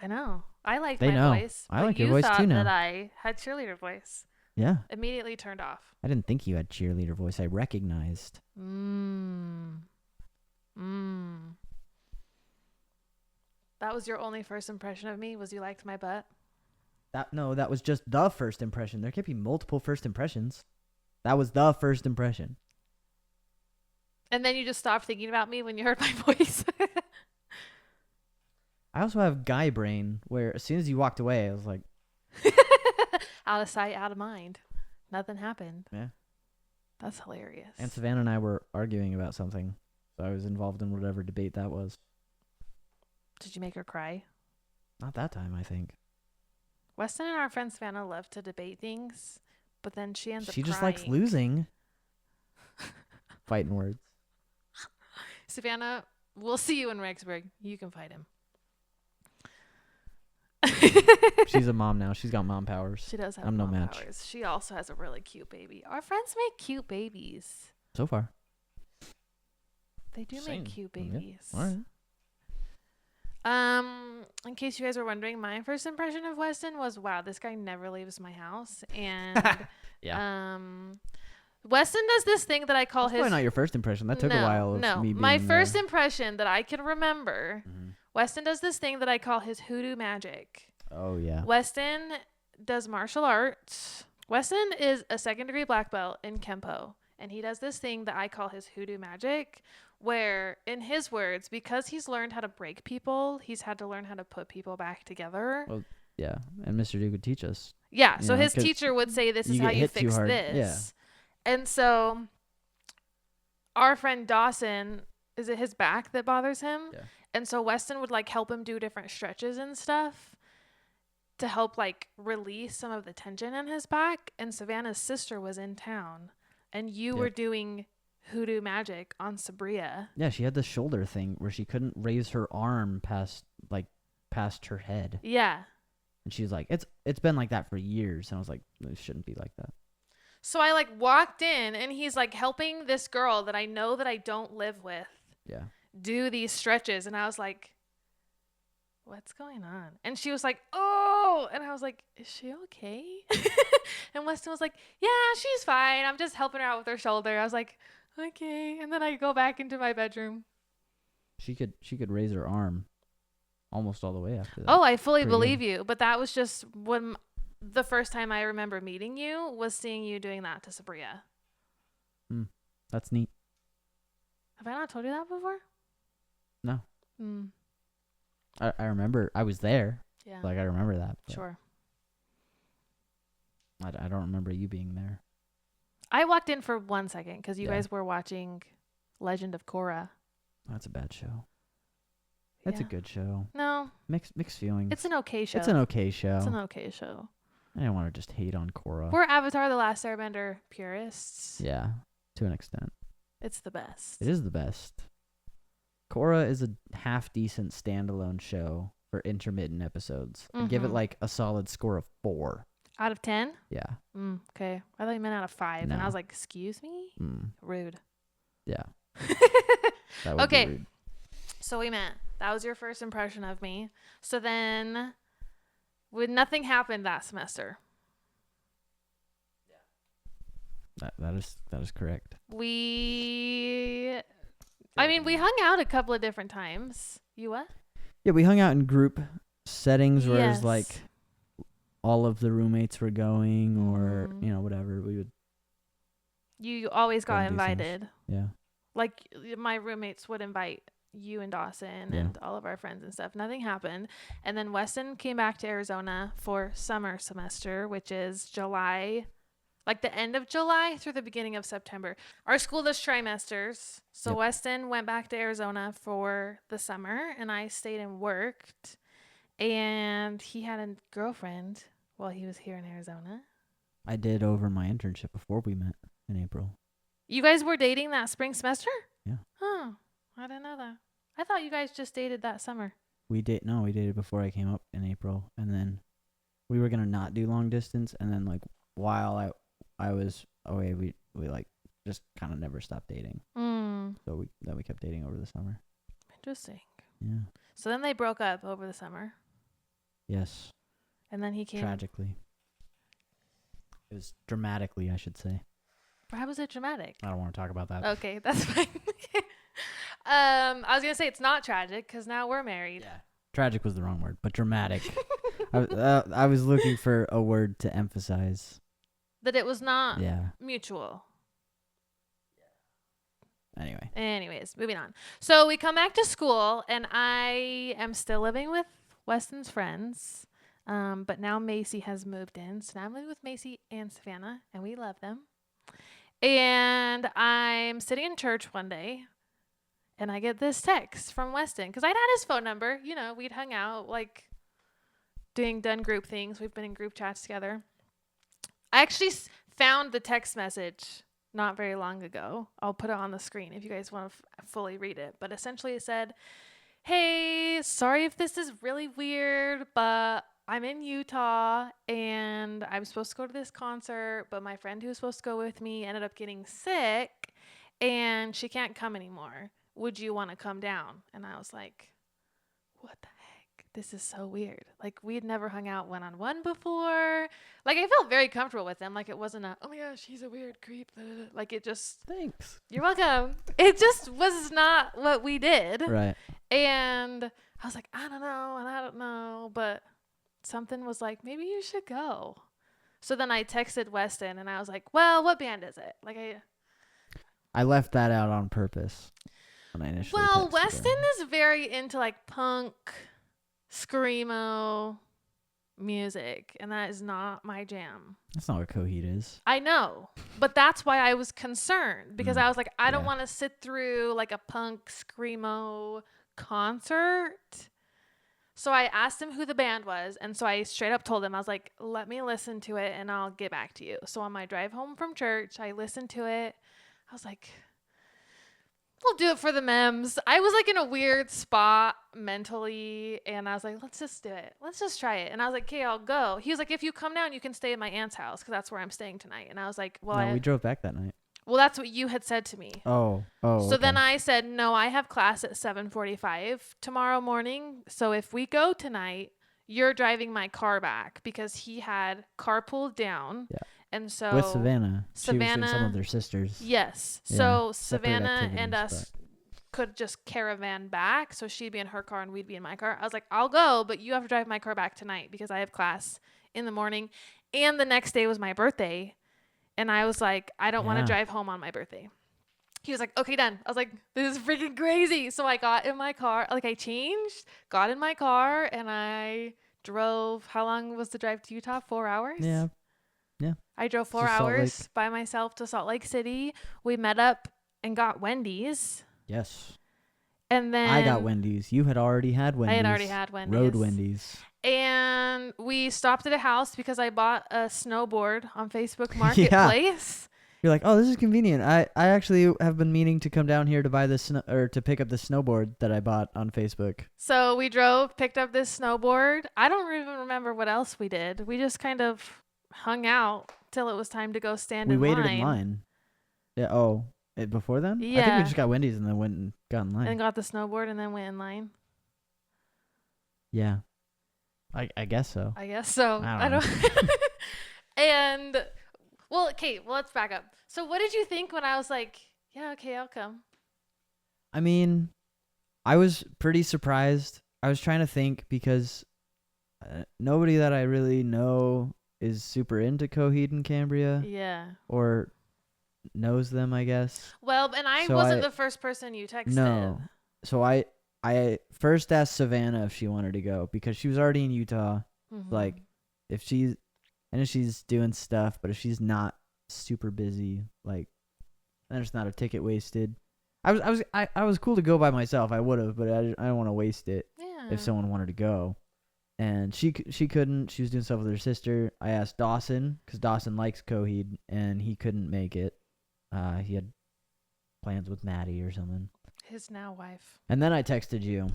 I know. I like They my know. voice. I but like your you voice thought too now. that I had cheerleader voice. Yeah. Immediately turned off. I didn't think you had cheerleader voice. I recognized. That was your only first impression of me? Was you liked my butt? That was just the first impression. There can't be multiple first impressions. That was the first impression. And then you just stopped thinking about me when you heard my voice? I also have guy brain where as soon as you walked away, I was like, Out of sight, out of mind. Nothing happened. yeah. That's hilarious. And Savannah and I were arguing about something. So I was involved in whatever debate that was. Did you make her cry? Not that time, I think. Weston and our friend Savannah love to debate things, but then she ends up She just crying. likes losing. Fighting words. Savannah, we'll see you in Rexburg. You can fight him. She's a mom now. She's got mom powers. She does have I'm no mom match. powers. She also has a really cute baby. Our friends make cute babies. So far. They do Same. make cute Yeah. babies. All right. In case you guys were wondering, my first impression of Weston was, wow, this guy never leaves my house. And Yeah. Weston does this thing that I call That's probably not your first impression. That took a while of me being my there. first impression that I can remember, Mhm. Weston does this thing that I call his hoodoo magic. Oh, yeah. Weston does martial arts. Weston is a second-degree black belt in Kempo, and he does this thing that I call his hoodoo magic, where, in his words, because he's learned how to break people, he's had to learn how to put people back together. Well, yeah. And Mr. Duke would teach us. Yeah, You so know, his 'cause teacher would say, this is you how get you hit too fix hard. this. And so our friend Dawson, is it his back that bothers him? Yeah. And so Weston would like help him do different stretches and stuff to help like release some of the tension in his back. And Savannah's sister was in town, and you were doing hoodoo magic on Sabria. Yeah, she had the shoulder thing where she couldn't raise her arm past her head. Yeah. And she's like, it's been like that for years. And I was like, it shouldn't be like that. So I like walked in, and he's like helping this girl that I know that I don't live with Yeah. do these stretches. And I was like, what's going on? And she was like, oh, and I was like, is she okay? And Weston was like, yeah, she's fine. I'm just helping her out with her shoulder. I was like, okay. And then I go back into my bedroom. She could raise her arm almost all the way after that. Oh, I fully Pretty believe good. you. But that was just when the first time I remember meeting you was seeing you doing that to Sabria. That's neat. Have I not told you that before? No. Mm, I remember I was there. yeah. Like, I remember that. But Sure. I don't remember you being there. I walked in for 1 second because you Yeah. guys were watching Legend of Korra. That's a bad show. It's a Yeah. good show. No, Mixed feelings. it's an okay show. It's an okay show. It's an okay show. I don't want to just hate on Korra. We're Avatar: The Last Airbender purists. Yeah, to an extent. It's the best. It is the best. Korra is a half decent standalone show for intermittent episodes. I give it Mhm. like a solid score of 4. Out of 10? Yeah. Okay. I thought you meant out of 5. And I No. was like, excuse me? Rude. Yeah. That would Okay. be rude. So we met. That was your first impression of me. So then, nothing happened that semester. That is correct. We hung out a couple of different times. You what? Yeah, we hung out in group settings where it was Yes. like all of the roommates were going or, Mhm. whatever. We would, You always Go got and do things. invited. yeah. Like my roommates would invite you and Dawson Yeah. and all of our friends and stuff. Nothing happened. And then Weston came back to Arizona for summer semester, which is July like the end of July through the beginning of September. Our school does trimesters. So Yep. Weston went back to Arizona for the summer, and I stayed and worked. And he had a girlfriend while he was here in Arizona. I did over my internship before we met in April. You guys were dating that spring semester? Yeah. Oh, I didn't know that. I thought you guys just dated that summer. We dated before I came up in April, and then we were gonna not do long distance, and then like while I was away, we like just kind of never stopped dating. So we kept dating over the summer. Interesting. Yeah. So then they broke up over the summer, Yes. and then he came. Tragically. It was dramatically, I should say. How was it dramatic? I don't want to talk about that. Okay, that's fine. I was gonna say it's not tragic because now we're married. Yeah. Tragic was the wrong word, but dramatic. I was looking for a word to emphasize. That it was not Yeah. mutual. Anyway. Anyways, moving on. So we come back to school, and I am still living with Weston's friends. But now Macy has moved in. So now I'm living with Macy and Savannah, and we love them. And I'm sitting in church one day, and I get this text from Weston because I'd had his phone number. You know, we'd hung out, like done group things. We've been in group chats together. I actually found the text message not very long ago. I'll put it on the screen if you guys want to fully read it. But essentially it said, "Hey, sorry if this is really weird, but I'm in Utah and I'm supposed to go to this concert, but my friend who was supposed to go with me ended up getting sick and she can't come anymore. Would you want to come down?" And I was like, what the heck? This is so weird. Like, we had never hung out one-on-one before. Like, I felt very comfortable with them. Like, it wasn't oh my gosh, he's a weird creep. Like, it just, Thanks. you're welcome. It just was not what we did. Right. And I was like, I don't know. But something was like, maybe you should go. So then I texted Weston and I was like, well, what band is it? Like, I left that out on purpose when I initially well, texted Weston her. is very into like punk, screamo music, and that is not my jam. That's not what Coheed is. I know, but that's why I was concerned because I was like, I don't Yeah. want to sit through like a punk screamo concert. So I asked him who the band was, and so I straight up told him, I was like, let me listen to it and I'll get back to you. So on my drive home from church, I listened to it. I was like, we'll do it for the memes. I was like in a weird spot mentally, and I was like, let's just do it. Let's just try it. And I was like, okay, I'll go. He was like, if you come down, you can stay at my aunt's house because that's where I'm staying tonight. And I was like, well, No, we drove back that night. well, that's what you had said to me. Oh. So then okay. I said, no, I have class at 7:45 tomorrow morning. So if we go tonight, you're driving my car back because he had carpooled down. Yeah. And so With Savannah. She was with some Savannah- of their sisters. yes. Yeah, So separate Savannah and activities, us could just caravan back. So she'd be in her car and we'd be in my car. I was like, I'll go, but you have to drive my car back tonight because I have class in the morning. And the next day was my birthday. And I was like, I don't want to Yeah. drive home on my birthday. He was like, okay, done. I was like, this is freaking crazy. So I got in my car, like I changed, got in my car, and I drove. How long was the drive to Utah? 4 hours? Yeah. I drove 4 To Salt Lake. hours by myself to Salt Lake City. We met up and got Wendy's. Yes. And then I got Wendy's. You had already had Wendy's. I had already had Wendy's. Road Wendy's. And we stopped at a house because I bought a snowboard on Facebook Marketplace. You're like, oh, this is convenient. I actually have been meaning to come down here to buy this or to pick up the snowboard that I bought on Facebook. So we drove, picked up this snowboard. I don't even remember what else we did. We just kind of hung out till it was time to go stand We in waited line. in line. Yeah. Oh, before then? I think Yeah. we just got Wendy's and then went and got in line. And got the snowboard and then went in line. Yeah. I guess so. I guess so. I don't And well, okay, let's back up. So what did you think when I was like, yeah, okay, I'll come? I mean, I was pretty surprised. I was trying to think because nobody that I really know is super into Coheed and Cambria Yeah. or knows them, I guess. Well, and I So wasn't the first person you texted. No. So I first asked Savannah if she wanted to go because she was already in Utah. Mhm. Like, if she's doing stuff, but if she's not super busy. Like, there's not a ticket wasted. I was cool to go by myself. I would have, but I don't want to waste it Yeah. if someone wanted to go. And she couldn't. She was doing stuff with her sister. I asked Dawson because Dawson likes Coheed, and he couldn't make it. He had plans with Maddie or something. His now wife. And then I texted you.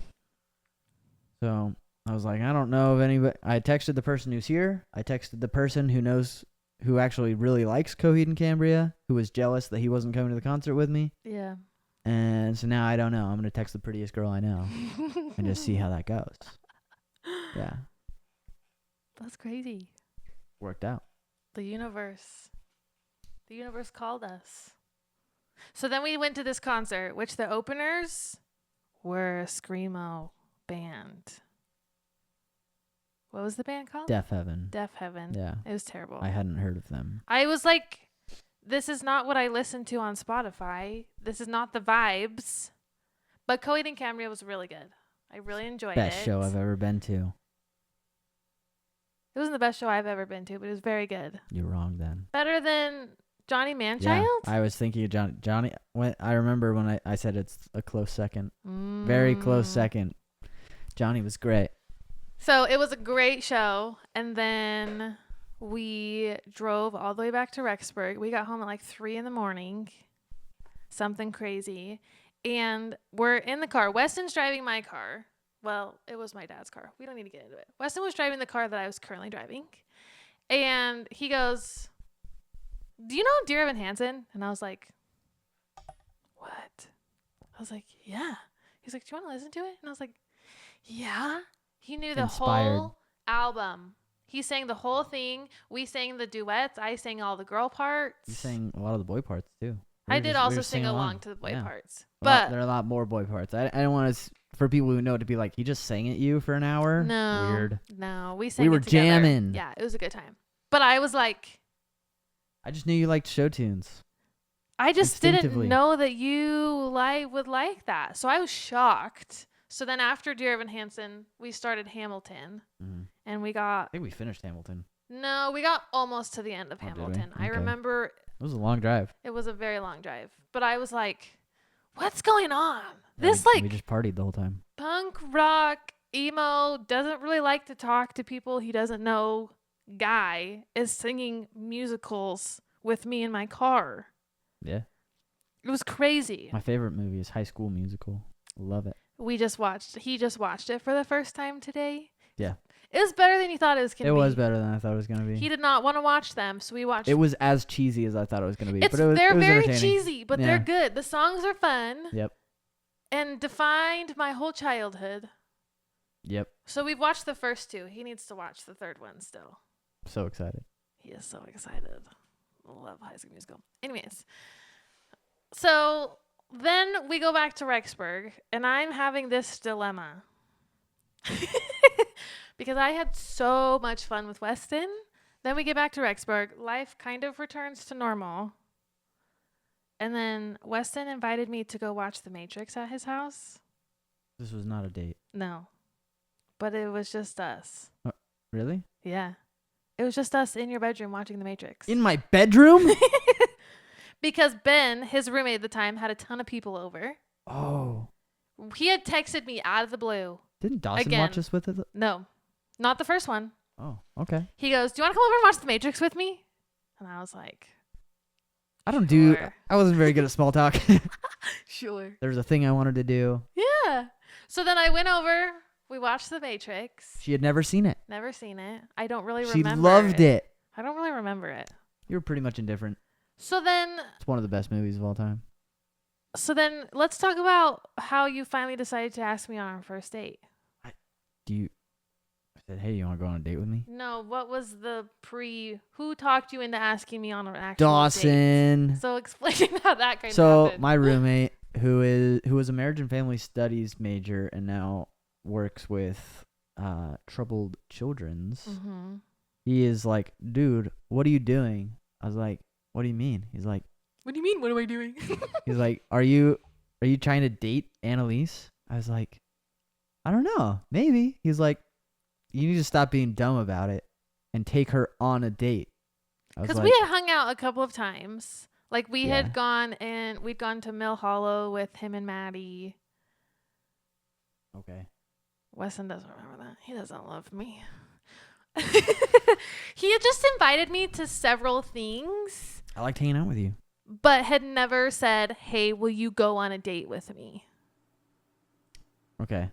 So I was like, I don't know if anybody. I texted the person who's here. I texted the person who actually really likes Coheed and Cambria, who was jealous that he wasn't coming to the concert with me. Yeah. And so now I don't know. I'm gonna text the prettiest girl I know and just see how that goes. Yeah. That's crazy. Worked out. The universe called us. So then we went to this concert, which the openers were a screamo band. What was the band called? Deaf Heaven. Deaf Heaven. Yeah. It was terrible. I hadn't heard of them. I was like, this is not what I listen to on Spotify. This is not the vibes. But Coheed and Cambria was really good. I really enjoyed it. Best show I've ever been to. It wasn't the best show I've ever been to, but it was very good. You're wrong then. Better than Johnny Manchild? Yeah, I was thinking of Johnny. I remember when I said it's a close second. Very close second. Johnny was great. So it was a great show. And then we drove all the way back to Rexburg. We got home at like 3 a.m. Something crazy. And we're in the car. Weston's driving my car. Well, it was my dad's car. We don't need to get into it. Weston was driving the car that I was currently driving. And he goes, do you know Dear Evan Hansen? And I was like, what? I was like, yeah. He's like, do you want to listen to it? And I was like, yeah. He knew the whole album. He sang the whole thing. We sang the duets. I sang all the girl parts. You sang a lot of the boy parts too. I did also sing along to the boy parts. But there are a lot more boy parts. I don't want to, for people who know, to be like, he just sang at you for an hour? No. Weird. No. We sang We were it together. jamming. Yeah, it was a good time. But I was like, I just knew you liked show tunes. I just didn't Instinctively. know that you would like that. So I was shocked. So then after Dear Evan Hansen, we started Hamilton. And we got... I think we finished Hamilton. No, we got almost to the end of Oh, did we? Hamilton. I Okay. remember... It was a long drive. It was a very long drive. But I was like, what's going on? Yeah, This we just partied the whole time. punk rock emo doesn't really like to talk to people he doesn't know guy is singing musicals with me in my car. Yeah. It was crazy. My favorite movie is High School Musical. Love it. He just watched it for the first time today. Yeah. It was better than you thought it was going to be. It was better than I thought it was going to be. He did not want to watch them, so we watched. It was as cheesy as I thought it was going to be. They're it was very entertaining. cheesy, but they're good. The songs are fun. Yep. And defined my whole childhood. Yep. So we've watched the first two. He needs to watch the third one still. So excited. He is so excited. I love High School Musical. Anyways, so then we go back to Rexburg, and I'm having this dilemma. Because I had so much fun with Weston. Then we get back to Rexburg. Life kind of returns to normal. And then Weston invited me to go watch The Matrix at his house. This was not a date. No. But it was just us. Really? Yeah. It was just us in your bedroom watching The Matrix. In my bedroom? Because Ben, his roommate at the time, had a ton of people over. Oh. He had texted me out of the blue. Didn't Dawson Again. watch us with it? No, not the first one. Oh, okay. He goes, do you want to come over and watch The Matrix with me? And I was like, I Sure. I wasn't very good at small talk. sure. There was a thing I wanted to do. Yeah. So then I went over. We watched The Matrix. She had never seen it. Never seen it. I don't really She remember loved it. I don't really remember it. You were pretty much indifferent. So then It's one of the best movies of all time. let's talk about how you finally decided to ask me on our first date. I said, hey, you want to go on a date with me? No, what was the who talked you into asking me on an actual date? Dawson. So explain how that kind of So happened. my roommate, who was a marriage and family studies major and now works with troubled children's, Mm-hmm. he is like, dude, what are you doing? I was like, what do you mean? He's like, What do you mean? What am I doing? he's like, are you trying to date Annalise? I was like, I don't know, maybe. He's like, you need to stop being dumb about it and take her on a date. I was Because like, we had hung out a couple of times. Like, we Yeah. had gone and we'd gone to Mill Hollow with him and Maddie. okay. Weston doesn't remember that. He doesn't love me. He had just invited me to several things, I liked hanging out with you. but had never said, hey, will you go on a date with me? Okay.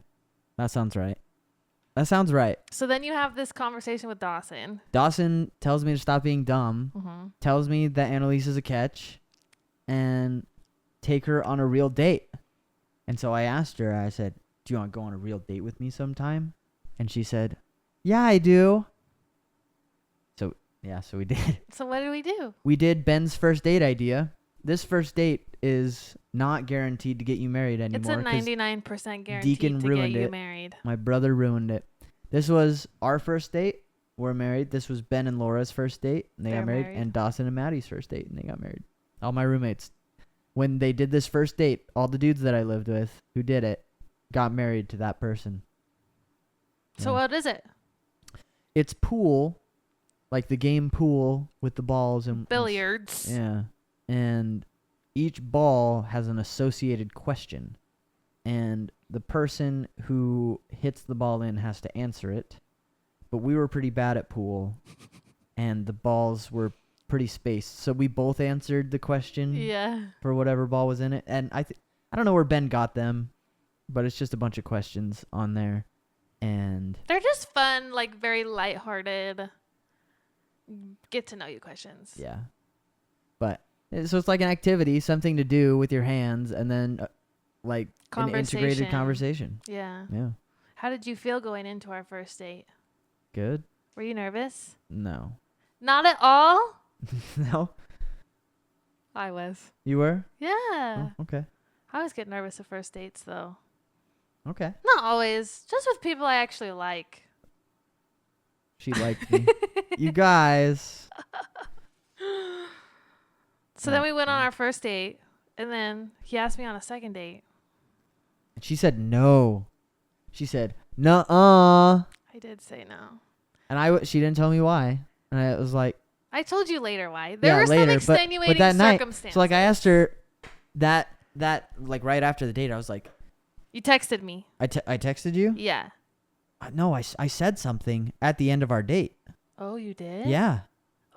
That sounds right. That sounds right. So then you have this conversation with Dawson. Dawson tells me to stop being dumb, Mm-hmm. tells me that Annalise is a catch, and take her on a real date. And so I asked her, I said, do you want to go on a real date with me sometime? And she said, yeah, I do. So we did. So what did we do? We did Ben's first date idea. This first date is not guaranteed to get you married anymore. It's a 99% guaranteed Deacon to ruined get you it. married. My brother ruined it. This was our first date. We're married. This was Ben and Laura's first date. And they They're got married. married. And Dawson and Maddie's first date. And they got married. All my roommates. When they did this first date, all the dudes that I lived with who did it got married to that person. So Yeah. what is it? It's pool. Like the game pool with the balls and Billiards. yeah. And each ball has an associated question. And the person who hits the ball in has to answer it. But we were pretty bad at pool. And the balls were pretty spaced. So we both answered the question Yeah. for whatever ball was in it. And I don't know where Ben got them. But it's just a bunch of questions on there. And They're just fun, like very lighthearted, get to know you questions. yeah. But so it's like an activity, something to do with your hands, and then like an integrated conversation. Yeah. Yeah. How did you feel going into our first date? Good? Were you nervous? No. Not at all? No? I was. You were? Yeah. Oh, okay. I always get nervous at first dates, though. Okay. Not always. Just with people I actually like. She liked me. You guys. So then we went on our first date, and then he asked me on a second date. And she said no. She said, nuh-uh. I did say no. And she didn't tell me why. And I was like, I told you later why. yeah, There were later, some extenuating but that night, circumstances. so like I asked her that like right after the date, I was like, You texted me. I texted you? Yeah. No, I said something at the end of our date. Oh, you did? Yeah.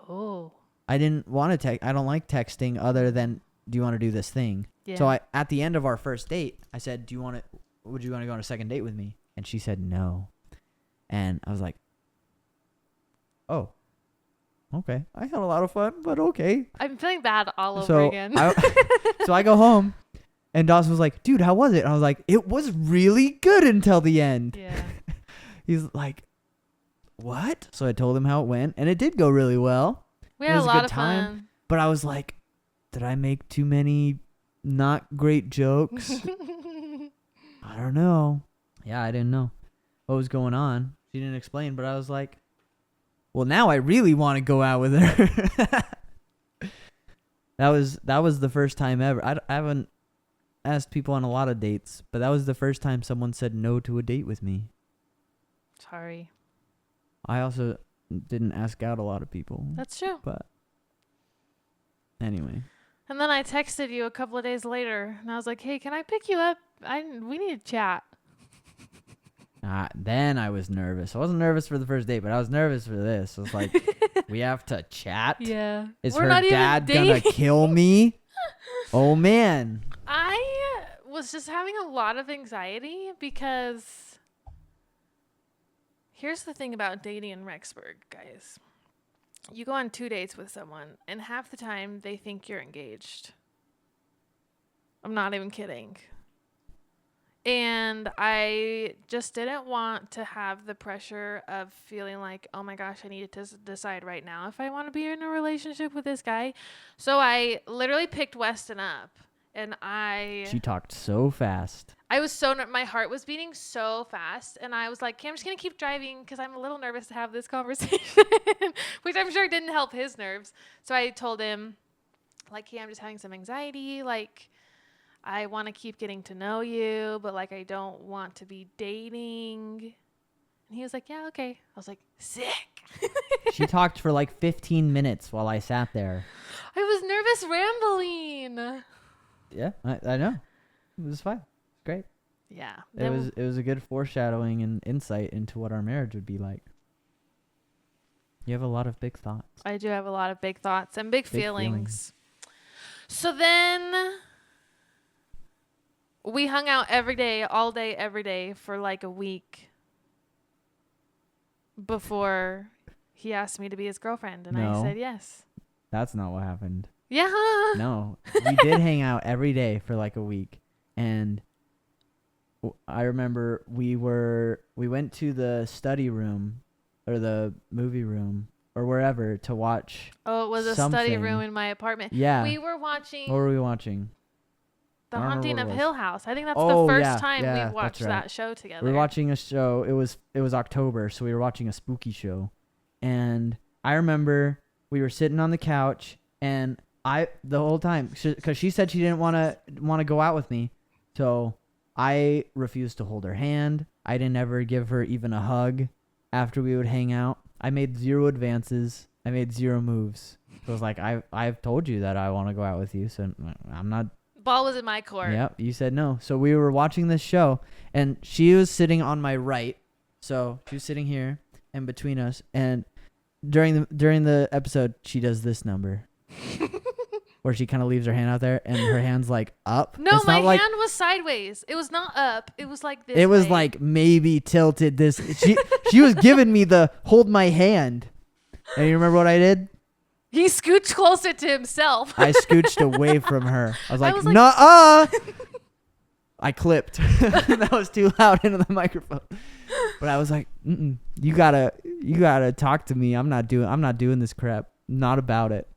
Oh. I didn't want to text. I don't like texting other than, do you want to do this thing? Yeah. So at the end of our first date, I said, would you want to go on a second date with me? And she said no. And I was like, oh, okay. I had a lot of fun, but okay. I'm feeling bad all over So again. so I go home and Dawson was like, dude, how was it? And I was like, it was really good until the end. Yeah. He's like, what? So I told him how it went, and it did go really well. We It had a was a lot good of time. fun. But I was like, did I make too many not great jokes? I don't know. Yeah, I didn't know what was going on. She didn't explain, but I was like, well, now I really want to go out with her. That was the first time ever. I haven't asked people on a lot of dates, but that was the first time someone said no to a date with me. Sorry. I also didn't ask out a lot of people. That's true. But anyway. And then I texted you a couple of days later, and I was like, hey, can I pick you up? We need to chat. Then I was nervous. I wasn't nervous for the first date, but I was nervous for this. I was like, we have to chat? Yeah. Is We're her not even dad gonna dating. kill me? Oh, man. I was just having a lot of anxiety because here's the thing about dating in Rexburg, guys. You go on 2 dates with someone, and half the time they think you're engaged. I'm not even kidding. And I just didn't want to have the pressure of feeling like, oh my gosh, I need to decide right now if I want to be in a relationship with this guy. So I literally picked Weston up, and She talked so fast. I was my heart was beating so fast, and I was like, okay, I'm just going to keep driving because I'm a little nervous to have this conversation, which I'm sure didn't help his nerves. So I told him, like, hey, I'm just having some anxiety. Like, I want to keep getting to know you, but, like, I don't want to be dating. And he was like, yeah, okay. I was like, sick. She talked for like 15 minutes while I sat there. I was nervous rambling. Yeah, I know. It was fine. Great. Yeah. It was a good foreshadowing and insight into what our marriage would be like. You have a lot of big thoughts. I do have a lot of big thoughts and big feelings. Feelings. So then we hung out every day, all day, every day for like a week before he asked me to be his girlfriend. And I No. said yes. That's not what happened. Yeah. No. We did hang out every day for like a week. And I remember we went to the study room or the movie room or wherever to watch. Oh, it was a study something. room in my apartment. Yeah. We were watching What were we watching? The I don't Haunting remember of what it Hill was. House. I think that's Oh, the first yeah, time yeah, we've that's watched right. that show together. We were watching a show. It was October, so we were watching a spooky show. And I remember we were sitting on the couch, and the whole time, because she said she didn't want to go out with me, so I refused to hold her hand. I didn't ever give her even a hug after we would hang out. I made 0 advances. I made 0 moves. So it was like, I've told you that I want to go out with you, so I'm not. Ball was in my court. Yep, you said no. So we were watching this show, and she was sitting on my right. So she was sitting here and between us. And during the episode, she does this number, where she kind of leaves her hand out there, and her hand's like up. No, it's my not like, hand was sideways. It was not up. It was like this. it was way. like maybe tilted this. She was giving me the hold my hand. And you remember what I did? He scooched closer to himself. I scooched away from her. I was like, was like- nuh-uh. I clipped. That was too loud into the microphone. But I was like, you gotta talk to me. I'm not doing this crap. Not about it.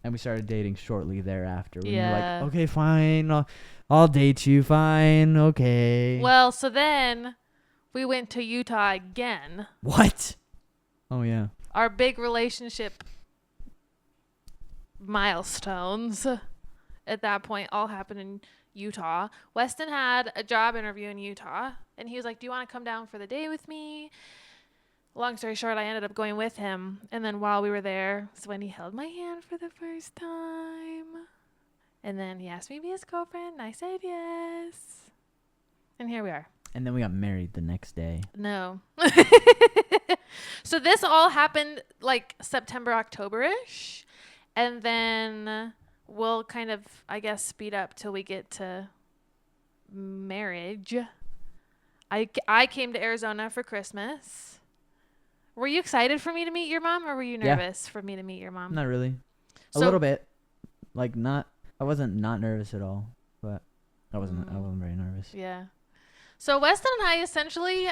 And we started dating shortly thereafter. We were Yeah. like, okay, fine. I'll date you. Fine. Okay. Well, so then we went to Utah again. What? Oh, yeah. Our big relationship milestones at that point all happened in Utah. Weston had a job interview in Utah, and he was like, do you want to come down for the day with me? Long story short, I ended up going with him. And then while we were there, is when he held my hand for the first time. And then he asked me to be his girlfriend, and I said yes. And here we are. And then we got married the next day. No. So this all happened like September, October-ish. And then we'll kind of, I guess, speed up till we get to marriage. I came to Arizona for Christmas. Were you excited for me to meet your mom, or were you Yeah. nervous for me to meet your mom? Not really. A So- little bit. Like I wasn't not nervous at all, but I wasn't very nervous. Yeah. So Weston and I essentially,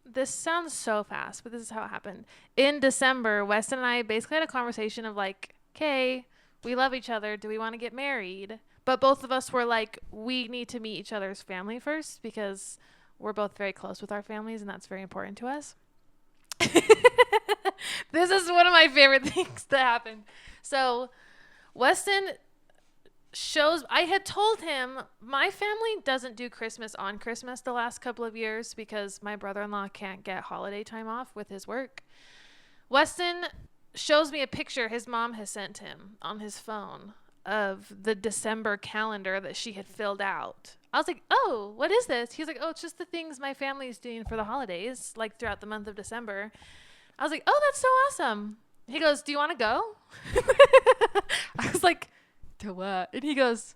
this sounds so fast, but this is how it happened. In December, Weston and I basically had a conversation of like, okay, we love each other. Do we want to get married? But both of us were like, we need to meet each other's family first because we're both very close with our families, and that's very important to us. This is one of my favorite things that happened. So Weston I had told him my family doesn't do Christmas on Christmas the last couple of years because my brother-in-law can't get holiday time off with his work. Weston shows me a picture his mom has sent him on his phone of the December calendar that she had filled out. I was like, oh, what is this? He's like, oh, it's just the things my family's doing for the holidays, like throughout the month of December. I was like, oh, that's so awesome. He goes, do you want to go? I was like, to what? And he goes,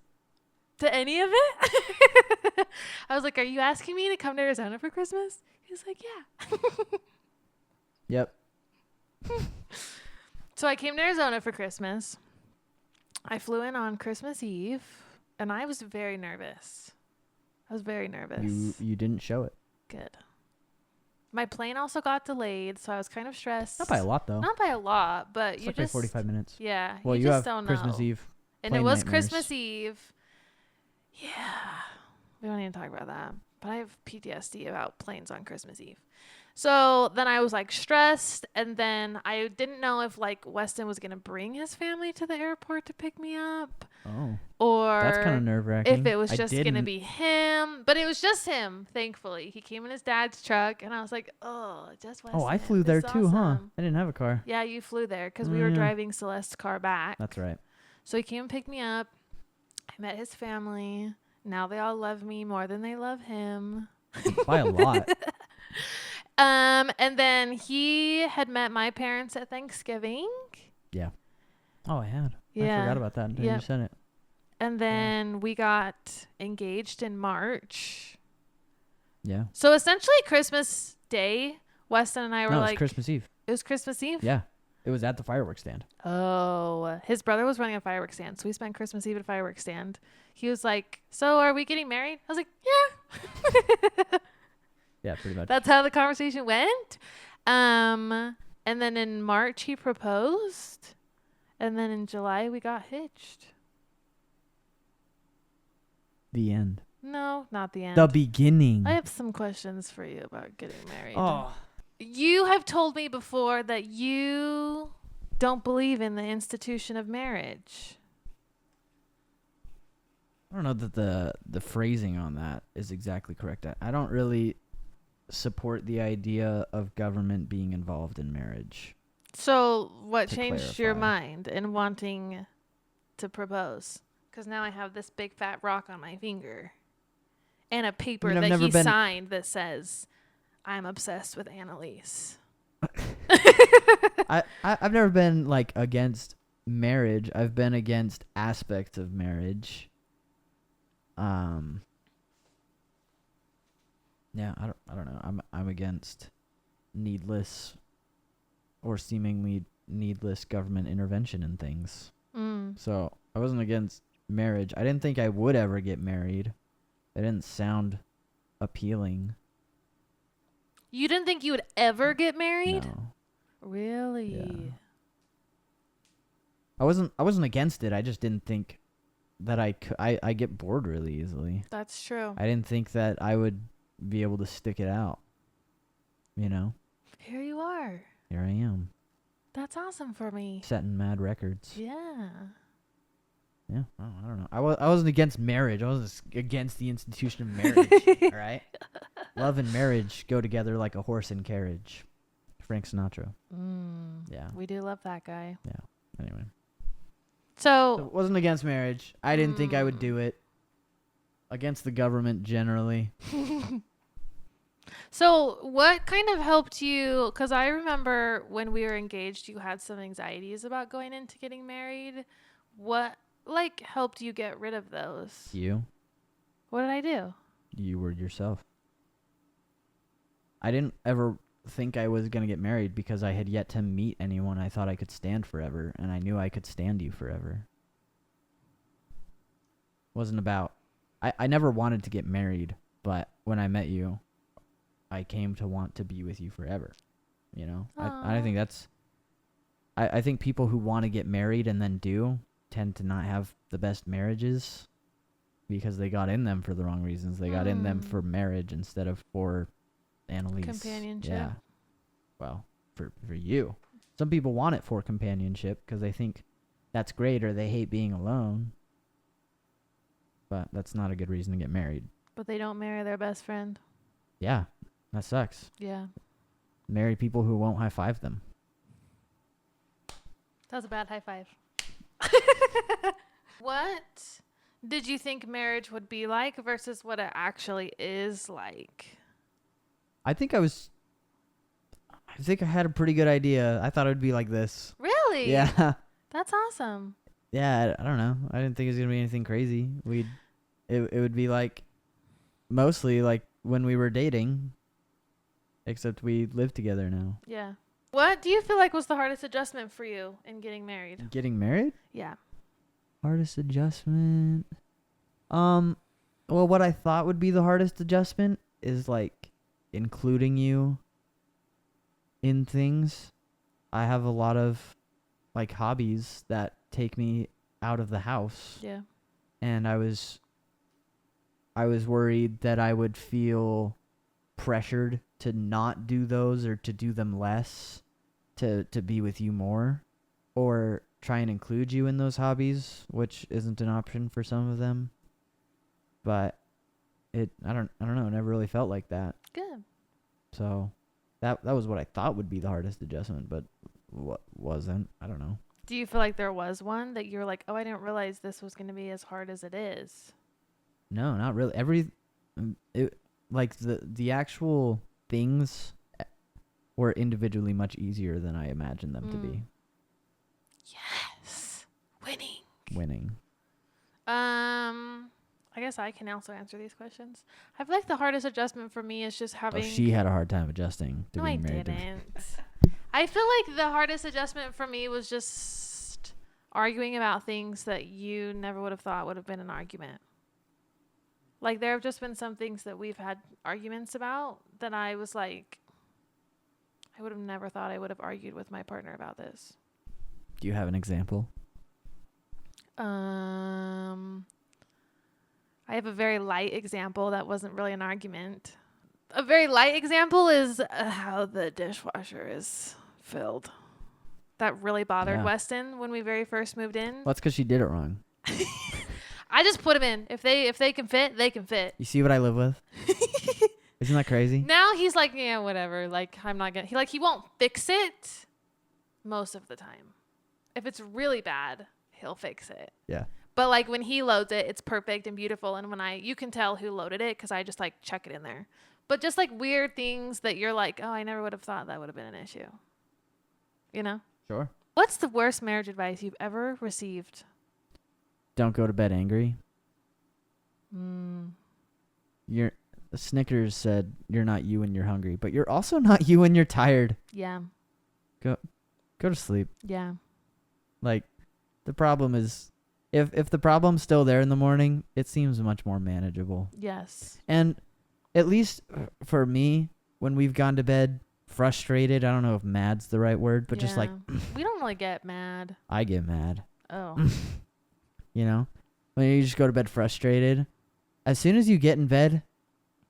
to any of it? I was like, are you asking me to come to Arizona for Christmas? He was like, yeah. Yep. So I came to Arizona for Christmas. I flew in on Christmas Eve, and I was very nervous. I was very nervous. You didn't show it. Good. My plane also got delayed, so I was kind of stressed. Not by a lot though. Not by a lot, but It's you like just 45 minutes. Yeah. Well, you you just have don't Christmas know. Eve. And it plane was nightmares. Christmas Eve. Yeah. We don't need to talk about that. But I have PTSD about planes on Christmas Eve. So then I was like stressed, and then I didn't know if like Weston was gonna bring his family to the airport to pick me up, Oh, that's kind of or nerve if wracking. it was I just gonna didn't. be him. But it was just him, thankfully. He came in his dad's truck, and I was like, oh, just Weston. Oh, I flew This there is too, huh? awesome. I didn't have a car. Yeah, you flew there because Oh, we were yeah. driving Celeste's car back. That's right. So he came and picked me up. I met his family. Now they all love me more than they love him. By a lot. And then he had met my parents at Thanksgiving. Yeah. Oh, I had. Yeah. I forgot about that until you Yep. said it. And then we got engaged in March. Yeah. So essentially Christmas Day, Weston and I were No, like it's Christmas Eve. it was Christmas Eve? Yeah. It was at the fireworks stand. Oh, his brother was running a fireworks stand, so we spent Christmas Eve at a fireworks stand. He was like, "So, are we getting married?" I was like, "Yeah." Yeah, pretty much. That's how the conversation went. And then in March he proposed, and then in July we got hitched. The end. No, not the end. The beginning. I have some questions for you about getting married. Oh. You have told me before that you don't believe in the institution of marriage. I don't know that the phrasing on that is exactly correct. I don't really support the idea of government being involved in marriage. So, what To changed your clarify. mind in wanting to propose? Because now I have this big fat rock on my finger and a paper I've that never he been- signed that says, "I'm obsessed with Annalise." I've never been like against marriage. I've been against aspects of marriage. Yeah, I don't know. I'm against needless or seemingly needless government intervention in things. Mm. So I wasn't against marriage. I didn't think I would ever get married. It didn't sound appealing. You didn't think you would ever get married? No. Really? Yeah. I wasn't against it. I just didn't think that I get bored really easily. That's true. I didn't think that I would be able to stick it out. You know? Here you are. Here I am, That's awesome for me. setting mad records. Yeah. Yeah, I don't know. I wasn't against marriage. I was against the institution of marriage. All right? Love and marriage go together like a horse and carriage. Frank Sinatra. Yeah. We do love that guy. Anyway. So, So it wasn't against marriage. I didn't think I would do it. Against the government generally. so what kind of helped you? Because I remember when we were engaged, you had some anxieties about going into getting married. What, like, helped you get rid of those? You What did I do? were yourself. I didn't ever think I was going to get married because I had yet to meet anyone I thought I could stand forever, and I knew I could stand you forever. Wasn't about... I never wanted to get married, but when I met you, I came to want to be with you forever. You know? I think that's... I think people who want to get married and then do tend to not have the best marriages because they got in them for the wrong reasons. They got in them for marriage instead of for Annalise. Companionship. Yeah. Well, for you. Some people want it for companionship because they think that's great or they hate being alone. But that's not a good reason to get married. But they don't marry their best friend. Yeah, that sucks. Yeah. Marry people who won't high five them. That was a bad high five. What did you think marriage would be like versus what it actually is like? I think I had a pretty good idea. I thought it would be like this. Really? Yeah. That's awesome. Yeah, I don't know. I didn't think it was going to be anything crazy. It would be like mostly like when we were dating, except we live together now. Yeah. What do you feel like was the hardest adjustment for you in getting married? Getting married? Yeah. Hardest adjustment. Well, what I thought would be the hardest adjustment is like including you in things. I have a lot of like hobbies that take me out of the house, Yeah. and I was worried that I would feel pressured to not do those or to do them less to be with you more, or try and include you in those hobbies, which isn't an option for some of them. But I don't know, it never really felt like that. Good. So that was what I thought would be the hardest adjustment, but what wasn't. I don't know. Do you feel like there was one that you were like, oh, I didn't realize this was going to be as hard as it is? No, not really. Like the actual things were individually much easier than I imagined them to be. Yes. Winning. I guess I can also answer these questions. I feel like the hardest adjustment for me is just having... Oh, she had a hard time adjusting to No, being I married. didn't. I feel like the hardest adjustment for me was just arguing about things that you never would have thought would have been an argument. Like, there have just been some things that we've had arguments about that I was like, I would have never thought I would have argued with my partner about this. Do you have an example? I have a very light example that wasn't really an argument. A very light example is how the dishwasher is filled. That really bothered Weston when we very first moved in. Well, that's because she did it wrong. I just put them in. If they can fit, they can fit. You see what I live with? Isn't that crazy? Now he's like, yeah, whatever. Like, I'm not gonna. He won't fix it most of the time. If it's really bad, he'll fix it. Yeah. But like when he loads it, it's perfect and beautiful. And when you can tell who loaded it because I just like chuck it in there. But just like weird things that you're like, oh, I never would have thought that would have been an issue. You know? Sure. What's the worst marriage advice you've ever received? Don't go to bed angry. Snickers said you're not you when you're hungry, but you're also not you when you're tired. Yeah. Go to sleep. Yeah. Like, the problem is, if the problem's still there in the morning, it seems much more manageable. Yes. And at least for me, when we've gone to bed frustrated, I don't know if mad's the right word, but just like... we don't really get mad. I get mad. Oh. You know? When you just go to bed frustrated, as soon as you get in bed,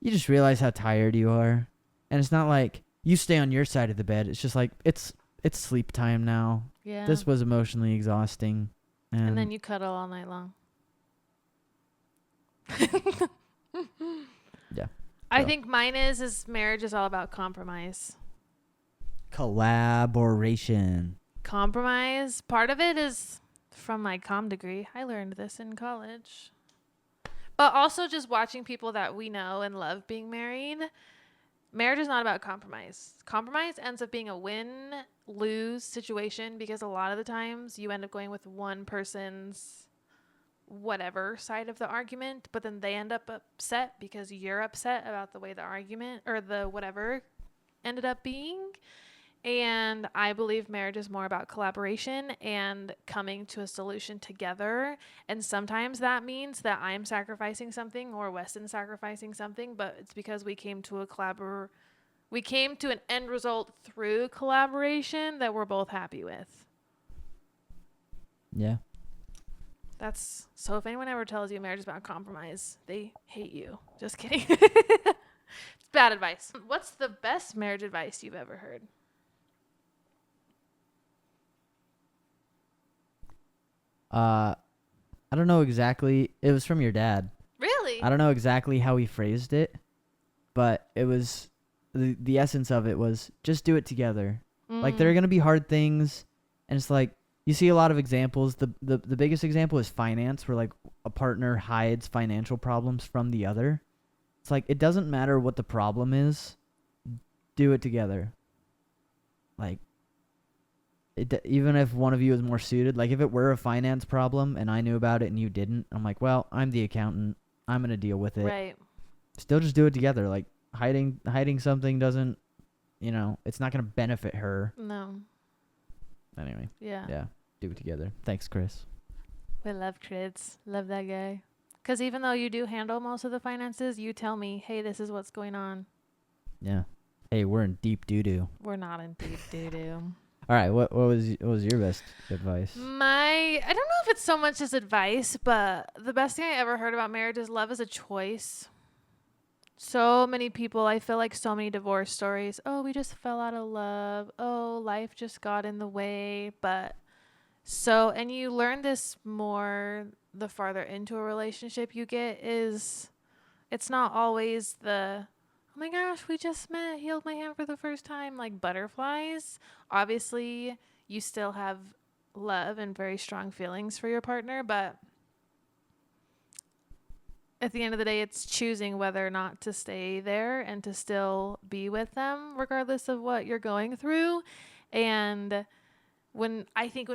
you just realize how tired you are. And it's not like you stay on your side of the bed. It's just like, it's sleep time now. Yeah. This was emotionally exhausting. And then you cuddle all night long. Yeah. I think mine is marriage is all about compromise. Collaboration. Compromise. Part of it is from my comm degree. I learned this in college. But also just watching people that we know and love being married. Marriage is not about compromise. Compromise ends up being a win-lose situation because a lot of the times you end up going with one person's whatever side of the argument, but then they end up upset because you're upset about the way the argument or the whatever ended up being. And I believe marriage is more about collaboration and coming to a solution together. And sometimes that means that I'm sacrificing something or Weston's sacrificing something, but it's because we came to an end result through collaboration that we're both happy with. Yeah. So if anyone ever tells you marriage is about compromise, they hate you. Just kidding. It's bad advice. What's the best marriage advice you've ever heard? I don't know exactly. It was from your dad. Really? I don't know exactly how he phrased it, but it was the essence of it was just do it together. Like, there are going to be hard things, and it's like you see a lot of examples. The biggest example is finance, where like a partner hides financial problems from the other. It's like, it doesn't matter what the problem is, do it together. Like, even if one of you is more suited, like if it were a finance problem and I knew about it and you didn't, I'm like, well, I'm the accountant, I'm going to deal with it. Right. Still just do it together. Like, hiding something doesn't, it's not going to benefit her. No. Anyway. Yeah. Yeah. Do it together. Thanks, Chris. We love Chris. Love that guy. Because even though you do handle most of the finances, you tell me, hey, this is what's going on. Yeah. Hey, we're in deep doo-doo. We're not in deep doo-doo. All right, what was your best advice? I don't know if it's so much as advice, but the best thing I ever heard about marriage is love is a choice. So many people, I feel like so many divorce stories. Oh, we just fell out of love. Oh, life just got in the way. But and you learn this more the farther into a relationship you get, is it's not always the, oh my gosh, we just met, he held my hand for the first time, like butterflies. Obviously, you still have love and very strong feelings for your partner, but at the end of the day, it's choosing whether or not to stay there and to still be with them, regardless of what you're going through. And when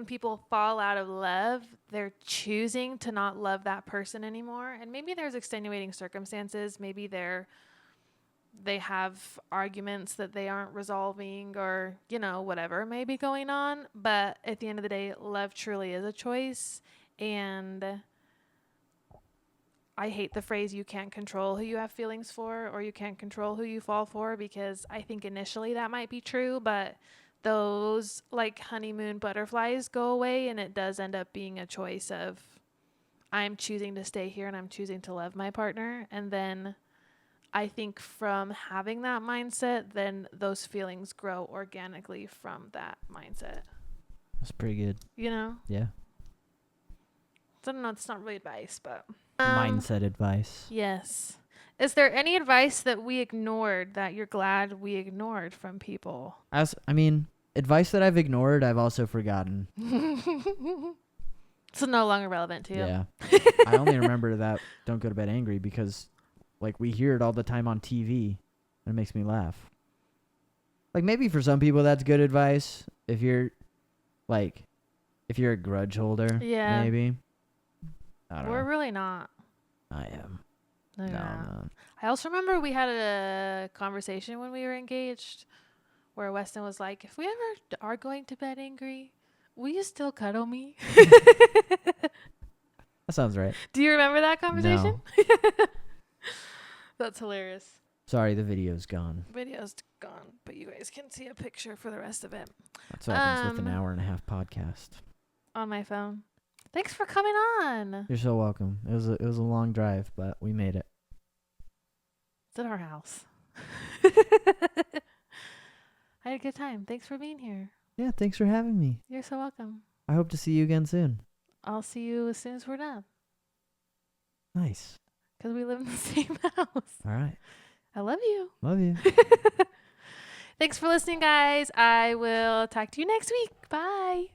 people fall out of love, they're choosing to not love that person anymore. And maybe there's extenuating circumstances. Maybe they have arguments that they aren't resolving, or, whatever may be going on. But at the end of the day, love truly is a choice. And I hate the phrase, you can't control who you have feelings for, or you can't control who you fall for, because I think initially that might be true, but those like honeymoon butterflies go away, and it does end up being a choice of, I'm choosing to stay here and I'm choosing to love my partner. And then I think from having that mindset, then those feelings grow organically from that mindset. That's pretty good. Yeah. So I don't know, it's not really advice, but Mindset advice. yes. Is there any advice that we ignored that you're glad we ignored from people? Advice that I've ignored, I've also forgotten. It's no longer relevant to you. Yeah. I only remember that don't go to bed angry because, like, we hear it all the time on TV, and it makes me laugh. Like, maybe for some people that's good advice. If you're a grudge holder, Yeah. maybe. I don't We're know. really not. I am. No, No, you're I'm not. not. I also remember we had a conversation when we were engaged where Weston was like, if we ever are going to bed angry, will you still cuddle me? That sounds right. Do you remember that conversation? No. That's hilarious. Sorry, the video's gone. Video's gone, but you guys can see a picture for the rest of it That's what happens with an hour-and-a-half podcast. on my phone. Thanks for coming on. You're so welcome. It was a long drive, but we made it. It's at our house. I had a good time. Thanks for being here. Yeah, thanks for having me. You're so welcome. I hope to see you again soon. I'll see you as soon as we're done. Nice. Because we live in the same house. All right. I love you. Love you. Thanks for listening, guys. I will talk to you next week. Bye.